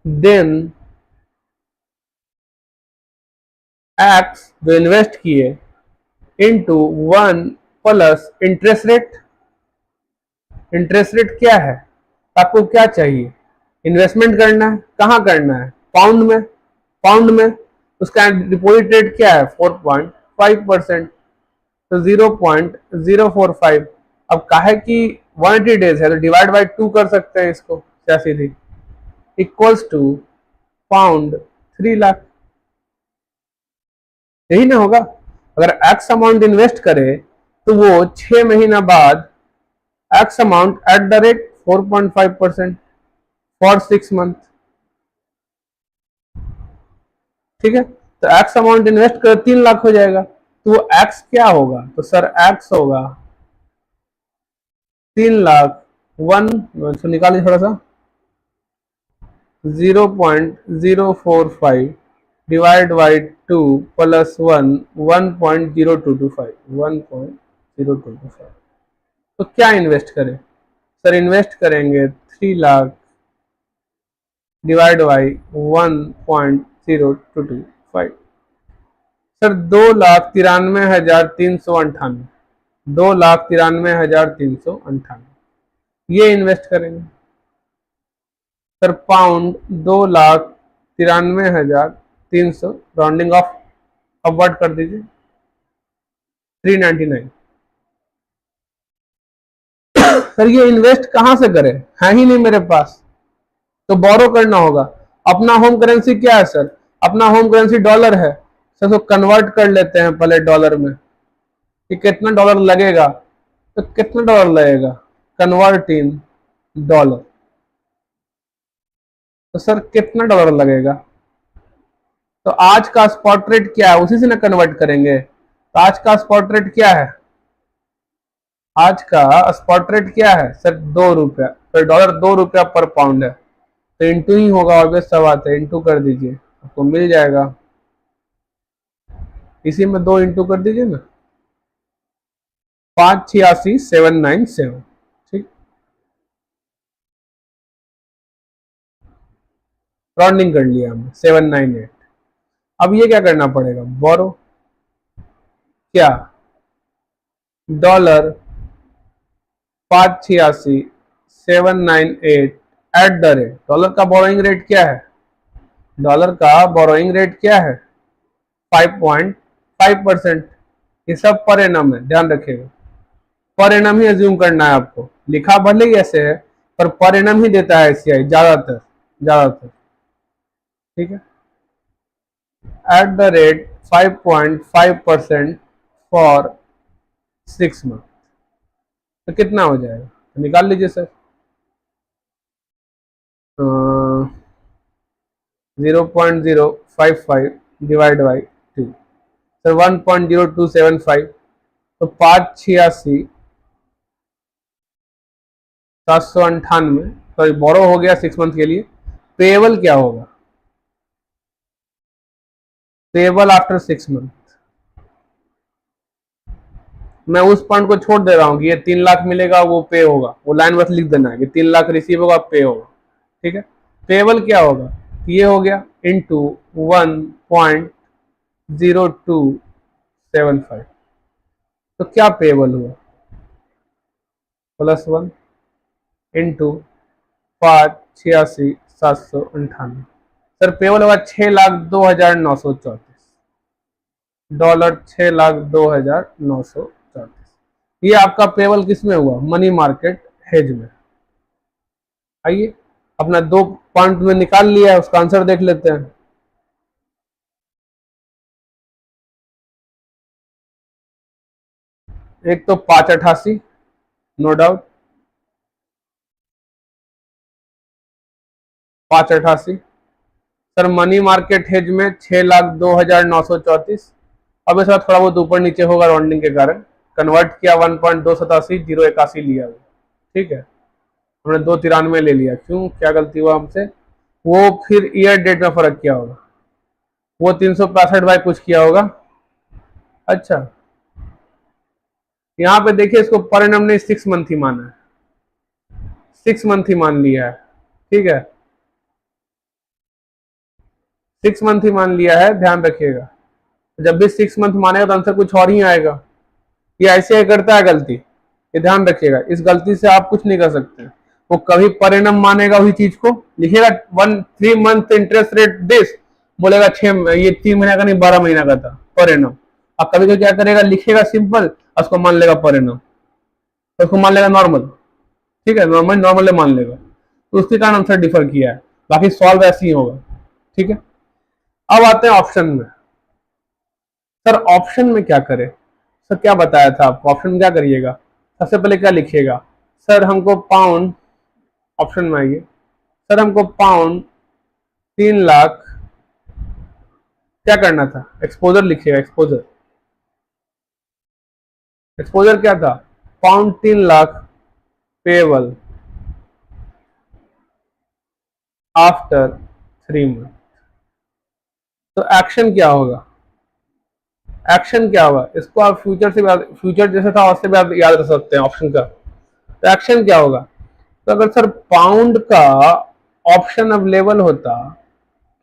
देन एक्स जो इन्वेस्ट किए into 1 plus interest rate. Interest rate क्या है, आपको क्या चाहिए, इन्वेस्टमेंट करना है, कहाँ करना है, पाउंड में। पाउंड में उसका डिपॉजिट रेट क्या है 4.5%, तो 0.045। अब काहे कि 180 डेज है तो डिवाइड बाई 2 कर सकते हैं इसको, क्या सीधी इक्वल्स टू पाउंड 3 लाख। यही ना होगा, अगर एक्स अमाउंट इन्वेस्ट करे तो वो 6 महीना बाद x amount at the rate 4.5% for 6 month. ठीक है, तो एक्स अमाउंट इन्वेस्ट कर 3 लाख हो जाएगा, तो वो एक्स क्या होगा, तो सर एक्स होगा 3 लाख 1, तो निकालिए थोड़ा सा, 0.045 डिवाइड बाई 2 प्लस 1 1.0225 1.0225। तो क्या इन्वेस्ट करें सर, इन्वेस्ट करेंगे 3 लाख डिवाइड बाई 1.0225। सर 2,93,398, 2,93,398 ये इन्वेस्ट करेंगे। Sir pound 2,93,300, rounding off upward कर दीजिए 399। सर ये इन्वेस्ट कहां से करें, है ही नहीं मेरे पास, तो बोरो करना होगा। अपना होम करेंसी क्या है सर, अपना होम करेंसी डॉलर है सर, तो कन्वर्ट कर लेते हैं पहले डॉलर में कि कितना डॉलर लगेगा, तो कितना डॉलर लगेगा, कन्वर्ट इन डॉलर। तो सर कितना डॉलर लगेगा, तो आज का स्पॉट रेट क्या है उसी से ना कन्वर्ट करेंगे। तो आज का स्पॉट रेट क्या है, आज का स्पॉट रेट क्या है सर 2 रुपया, तो डॉलर 2 रुपया पर पाउंड है, तो इंटू ही होगा, ऑब्वियस सा बात है, इंटू कर दीजिए आपको मिल जाएगा। इसी में 2 इंटू कर दीजिए ना, 586,797। ठीक, राउंडिंग कर लिया हमने 798। अब ये क्या करना पड़ेगा, बोरो क्या, dollar 586,798 eight the rate, dollar का बोरोइंग रेट क्या है, डॉलर का बोरोइंग रेट क्या है 5.5%। ये सब पर एनम है, ध्यान रखिएगा, पर एनम ही अज्यूम करना है आपको, लिखा भले ही ऐसे है पर एनम ही देता है एसीआई ज्यादातर ज्यादातर। ठीक है, eight the rate 5.5% for 6 month, तो कितना हो जाएगा, तो निकाल लीजिए सर। 0.055 डिवाइड बाई 2, सर 1.0275, तो 586,798, सॉरी बोरो हो गया 6 मंथ के लिए। पेएबल क्या होगा, पेएबल आफ्टर 6 मंथ, मैं उस पॉइंट को छोड़ दे रहा हूं कि ये 3 लाख मिलेगा वो पे होगा, वो लाइन बस लिख देना है कि 3 लाख रिसीव होगा पे होगा। ठीक है, पेएबल क्या होगा ये हो गया इंटू 1.0275, तो क्या पेबल हुआ, +1 इंटू 5,86,798। सर पेबल होगा 6,02,934 डॉलर, 6,02,934। ये आपका पेबल किस में हुआ, मनी मार्केट हेज में। आइए अपना 2 पॉइंट में निकाल लिया है, उसका आंसर देख लेते हैं। एक तो 588, no doubt 588। Sir money market hedge में 6,02,934। अब इसका थोड़ा बहुत ऊपर नीचे होगा राउंडिंग के कारण, कन्वर्ट किया 1.287 081 लिया, ठीक है, हमने 293 ले लिया। क्यों, क्या गलती हुआ हमसे, वो फिर ईयर डेट में फर्क किया होगा, वो 365 बाय कुछ किया होगा। अच्छा यहाँ पे देखिए, इसको पर एनम ने 6 मंथ ही माना है, 6 मंथ ही मान लिया है, ठीक है, 6 मंथ ही मान लिया है, ध्यान रखिएगा। जब भी 6 मंथ मानेगा तो आंसर कुछ और ही आएगा। ये ऐसे ही करता है गलती, ये ध्यान रखिएगा, इस गलती से आप कुछ नहीं कर सकते। वो कभी पर एनम मानेगा वही चीज को, लिखेगा 3 मंथ इंटरेस्ट रेट दिस, बोलेगा 6, ये 3 महीने का नहीं 12 महीना का था पर एनम। अब कभी तो क्या करेगा, लिखेगा सिंपल, उसको मान लेगा पर एनम, तो उसको मान लेगा नॉर्मल, ठीक है, नॉर्मल मान लेगा, तो उसके कारण आंसर डिफर किया है, बाकी सॉल्व ऐसे ही होगा, ठीक है। अब आते हैं ऑप्शन में। सर ऑप्शन में क्या करें, सर क्या बताया था आपको, ऑप्शन में क्या करिएगा, सबसे पहले क्या लिखिएगा, सर हमको पाउंड, ऑप्शन में आइए, सर हमको पाउंड 3 लाख, क्या करना था, एक्सपोजर लिखिएगा, एक्सपोजर, एक्सपोजर क्या था, pound 3 lakh payable after 3 month. तो एक्शन क्या होगा, एक्शन क्या होगा, इसको आप फ्यूचर से, फ्यूचर जैसे था उससे भी आप याद रख सकते हैं ऑप्शन का। तो एक्शन क्या होगा, तो अगर सर पाउंड का ऑप्शन अवेलेबल होता,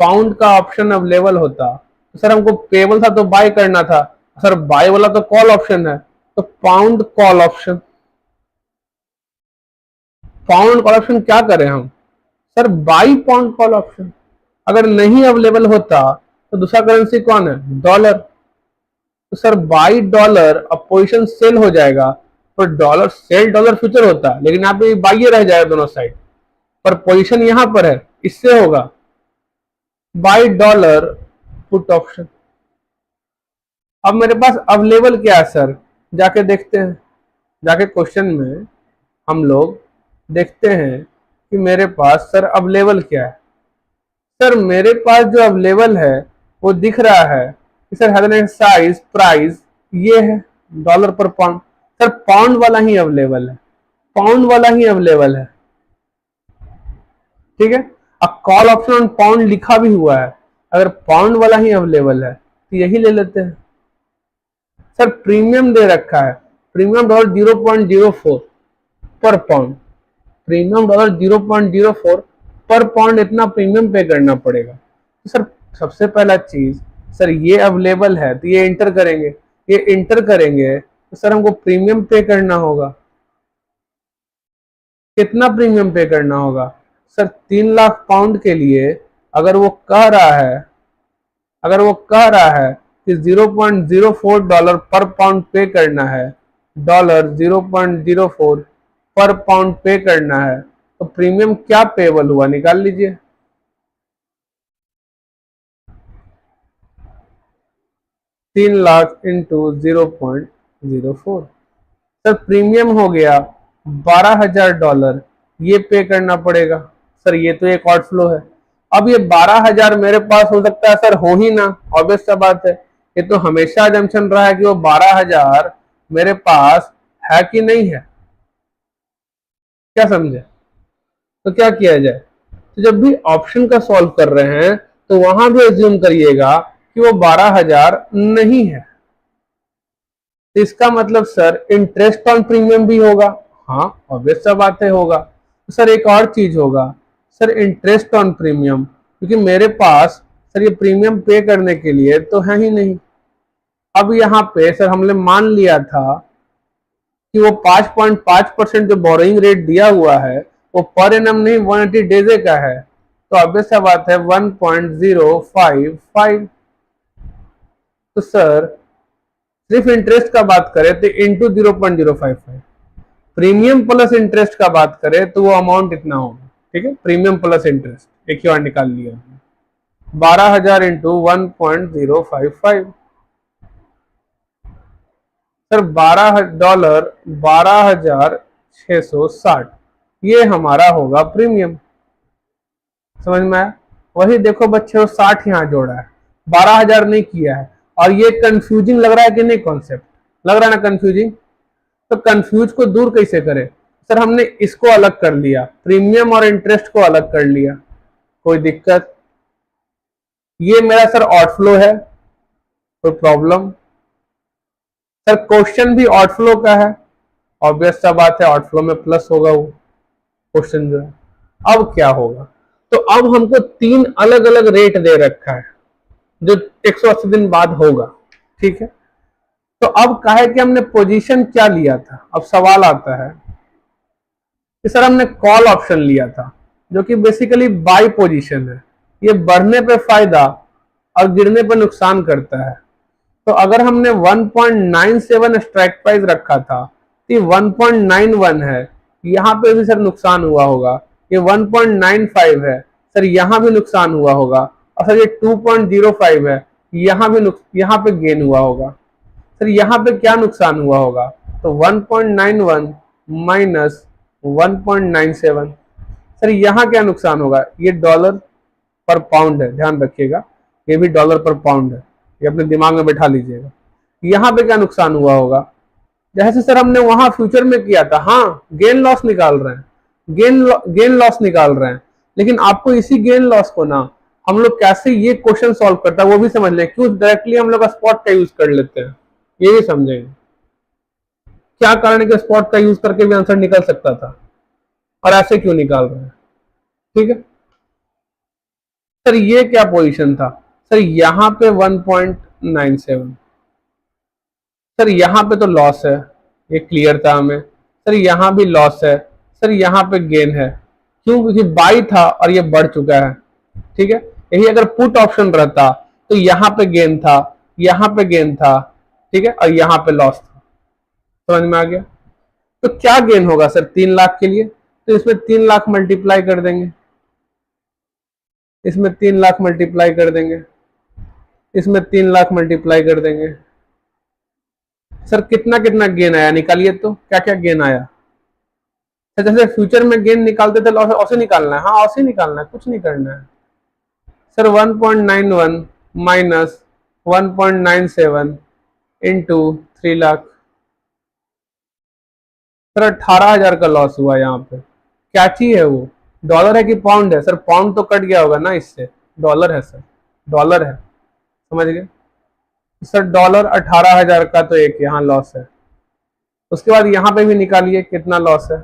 पाउंड का ऑप्शन अवेलेबल होता, तो सर हमको पेबल था तो बाय करना था, सर बाय वाला तो कॉल ऑप्शन है, तो pound call option, pound call option क्या करें हम, sir by pound call option. अगर नहीं अवेलेबल होता तो दूसरा करेंसी कौन है, डॉलर, तो सर बाई डॉलर, अब पोजीशन सेल हो जाएगा, तो डॉलर सेल डॉलर फ्यूचर होता है, लेकिन यहाँ पे बाई रह जाएगा दोनों साइड, पर पोजीशन यहां पर है, इससे होगा बाई डॉलर पुट ऑप्शन। अब मेरे पास अवेलेबल क्या है सर, जाके देखते हैं, जाके क्वेश्चन में हम लोग देखते हैं कि मेरे पास सर अवेलेबल क्या है। सर मेरे पास जो अवेलेबल है वो दिख रहा है कि सर हैज साइज प्राइस ये है डॉलर पर पाउंड, सर पाउंड वाला ही अवेलेबल है, पाउंड वाला ही अवेलेबल है, ठीक है। अब कॉल ऑप्शन ऑन पाउंड लिखा भी हुआ है, अगर पाउंड वाला ही अवेलेबल है तो यही ले लेते हैं। सर प्रीमियम दे रखा है, प्रीमियम $0.04 पर पाउंड, प्रीमियम $0.04 पर पाउंड, इतना प्रीमियम पे करना पड़ेगा। तो सर सबसे पहला चीज, सर ये अवेलेबल है तो ये इंटर करेंगे, ये इंटर करेंगे तो सर हमको प्रीमियम पे करना होगा। कितना प्रीमियम पे करना होगा, सर 3 लाख पाउंड के लिए अगर वो कह रहा है, अगर वो कह रहा है कि $0.04 पर पाउंड पे करना है, डॉलर 0.04 पर पाउंड पे करना है, तो प्रीमियम क्या पेबल हुआ, निकाल लीजिए। 3 लाख इंटू 0.04, सर प्रीमियम हो गया $12,000, ये पे करना पड़ेगा। सर ये तो एक आउटफ्लो है, अब ये 12,000 मेरे पास हो सकता है सर हो ही ना, ऑब्वियस सा बात है, ये तो हमेशा जंक्शन रहा है कि वो 12,000 मेरे पास है कि नहीं है, क्या समझे। तो क्या किया जाए, तो जब भी ऑप्शन का सॉल्व कर रहे हैं तो वहां भी एज्यूम करिएगा कि वो 12,000 नहीं है, तो इसका मतलब सर इंटरेस्ट ऑन प्रीमियम भी होगा, हाँ ऑब्वियस सा बात है होगा। तो सर एक और चीज होगा, सर इंटरेस्ट ऑन प्रीमियम क्योंकि मेरे पास सर ये प्रीमियम पे करने के लिए तो है ही नहीं। अब यहाँ पे सर हमने मान लिया था कि वो 5.5% जो बोरोइंग रेट दिया हुआ है वो पर एनम नहीं 180 डेज का है, तो ऑब्वियस सा बात है 1.055। तो सर सिर्फ इंटरेस्ट का बात करें तो इंटू 0.055, प्रीमियम प्लस इंटरेस्ट का बात करें तो वो अमाउंट इतना होगा। ठीक है, प्रीमियम प्लस इंटरेस्ट एक ही बार निकाल लिया, 12,000 इंटू 1.055। सर $12, 12,660 ये हमारा होगा प्रीमियम। समझ में आया? वही देखो बच्चे 60 यहाँ जोड़ा है, 12,000 नहीं किया है। और ये कंफ्यूजिंग लग रहा है कि नहीं कॉन्सेप्ट? लग रहा है ना कंफ्यूजिंग? तो कंफ्यूज को दूर कैसे करें? सर हमने इसको अलग कर लिया, प्रीमियम और इंटरेस्ट को अलग कर लिया, कोई दिक्कत? ये मेरा सर आउटफ्लो है, कोई प्रॉब्लम? सर क्वेश्चन भी आउटफ्लो का है, ऑब्वियस सा बात है आउटफ्लो में प्लस होगा वो क्वेश्चन जो है। अब क्या होगा? तो अब हमको 3 अलग अलग रेट दे रखा है जो 180 दिन बाद होगा। ठीक है, तो अब कहा कि हमने पोजीशन क्या लिया था। अब सवाल आता है कि सर हमने कॉल ऑप्शन लिया था जो कि बेसिकली बाई पोजीशन है, ये बढ़ने पे फायदा और गिरने पे नुकसान करता है। तो अगर हमने 1.97 स्ट्राइक प्राइस रखा था तो 1.91 है, यहाँ पे भी सर नुकसान हुआ होगा। ये 1.95 है, सर यहाँ भी नुकसान हुआ होगा। और सर ये 2.05 है, यहाँ पे गेन हुआ होगा। सर यहाँ पे क्या नुकसान हुआ होगा? तो 1.91 माइनस 1.97। सर यहाँ क्या नुकसान होगा? ये डॉलर पर पाउंड है, ध्यान रखिएगा, ये भी डॉलर पर पाउंड है, ये अपने दिमाग में बैठा लीजिएगा। यहाँ पे क्या नुकसान हुआ होगा? जैसे सर हमने वहां फ्यूचर में किया था, हाँ गेन लॉस निकाल रहे हैं, गेन लॉस निकाल रहे हैं, लेकिन आपको इसी गेन लॉस को ना हम लोग कैसे ये क्वेश्चन सॉल्व करता है वो भी समझ लें। क्यों डायरेक्टली हम लोग स्पॉट का यूज कर लेते हैं ये भी समझेंगे। क्या कारण है कि स्पॉट का यूज करके भी आंसर निकल सकता था और ऐसे क्यों निकाल रहे हैं? ठीक है सर, ये क्या पोजीशन था? सर यहाँ पे 1.97, सर यहाँ पे तो लॉस है, ये क्लियर था हमें। सर यहाँ भी लॉस है, सर यहाँ पे गेन है। क्यों? क्योंकि बाई था और ये बढ़ चुका है। ठीक है, यही अगर पुट ऑप्शन रहता तो यहाँ पे गेन था, यहाँ पे गेन था, ठीक है, और यहाँ पे लॉस था। समझ में आ गया? तो क्या गेन होगा सर 3 लाख के लिए? तो इसमें 3 लाख मल्टीप्लाई कर देंगे, इसमें 3 लाख मल्टीप्लाई कर देंगे, इसमें 3 लाख मल्टीप्लाई कर देंगे। सर कितना कितना गेन आया निकालिए तो, क्या क्या गेन आया? जैसे फ्यूचर में गेन निकालते थे लॉस ऐसे निकालना है, हाँ ऐसे निकालना है, कुछ नहीं करना है। Sir 1.91 minus 1.97 into 3 lakh, sir 18,000 का लॉस हुआ। यहाँ पे क्या चीज है वो? डॉलर है कि पाउंड है? सर पाउंड तो कट गया होगा ना इससे, डॉलर है सर, डॉलर है, समझ गए? सर डॉलर 18,000 का तो एक यहाँ लॉस है। उसके बाद यहाँ पे भी निकालिए कितना लॉस है।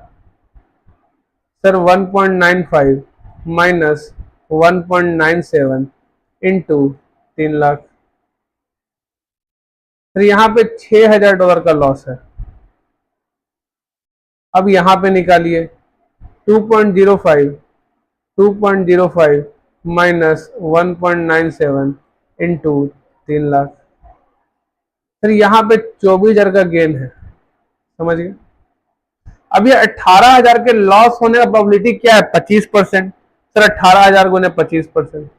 Sir 1.95 minus 1.97 into 3 lakh, sir यहाँ पे $6,000 का लॉस है। अब यहाँ पे निकालिए 2.05 माइनस 1.97 इंटू 3 लाख, सर यहाँ पे 24,000 का गेन है। समझ गए? अब ये 18,000 के लॉस होने का प्रोबेबिलिटी क्या है? 25%। सर 18,000 गुने 25%,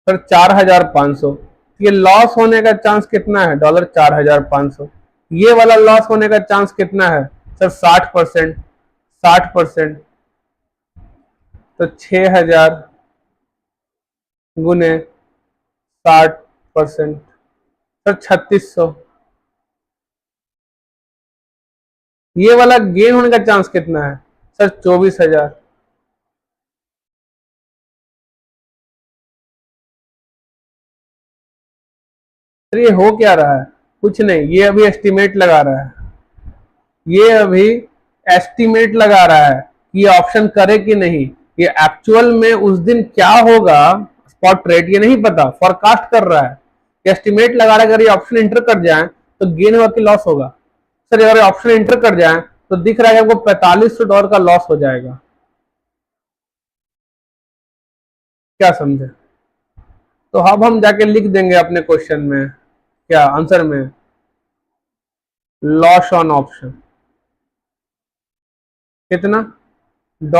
सर 4,500। ये लॉस होने का चांस कितना है? डॉलर 4,500। ये वाला लॉस होने का चांस कितना है? सर 60%, 60%, तो 6,000 गुने 60%, सर 3,600। ये वाला गेन होने का चांस कितना है? सर 24,000। सर ये हो क्या रहा है? कुछ नहीं, ये अभी एस्टिमेट लगा रहा है, ये अभी एस्टिमेट लगा रहा है कि ये ऑप्शन करे कि नहीं, ये एक्चुअल में उस दिन क्या होगा स्पॉट रेट ये नहीं पता, फोरकास्ट कर रहा है, एस्टिमेट लगा रहा है। अगर ये ऑप्शन इंटर कर जाए तो गेन होगा कि लॉस होगा? सर अगर ऑप्शन इंटर कर जाए तो दिख रहा है कि आपको $4500 का लॉस हो जाएगा। क्या समझे? तो अब हम जाके लिख देंगे अपने क्वेश्चन में, क्या आंसर में, लॉस ऑन ऑप्शन कितना $,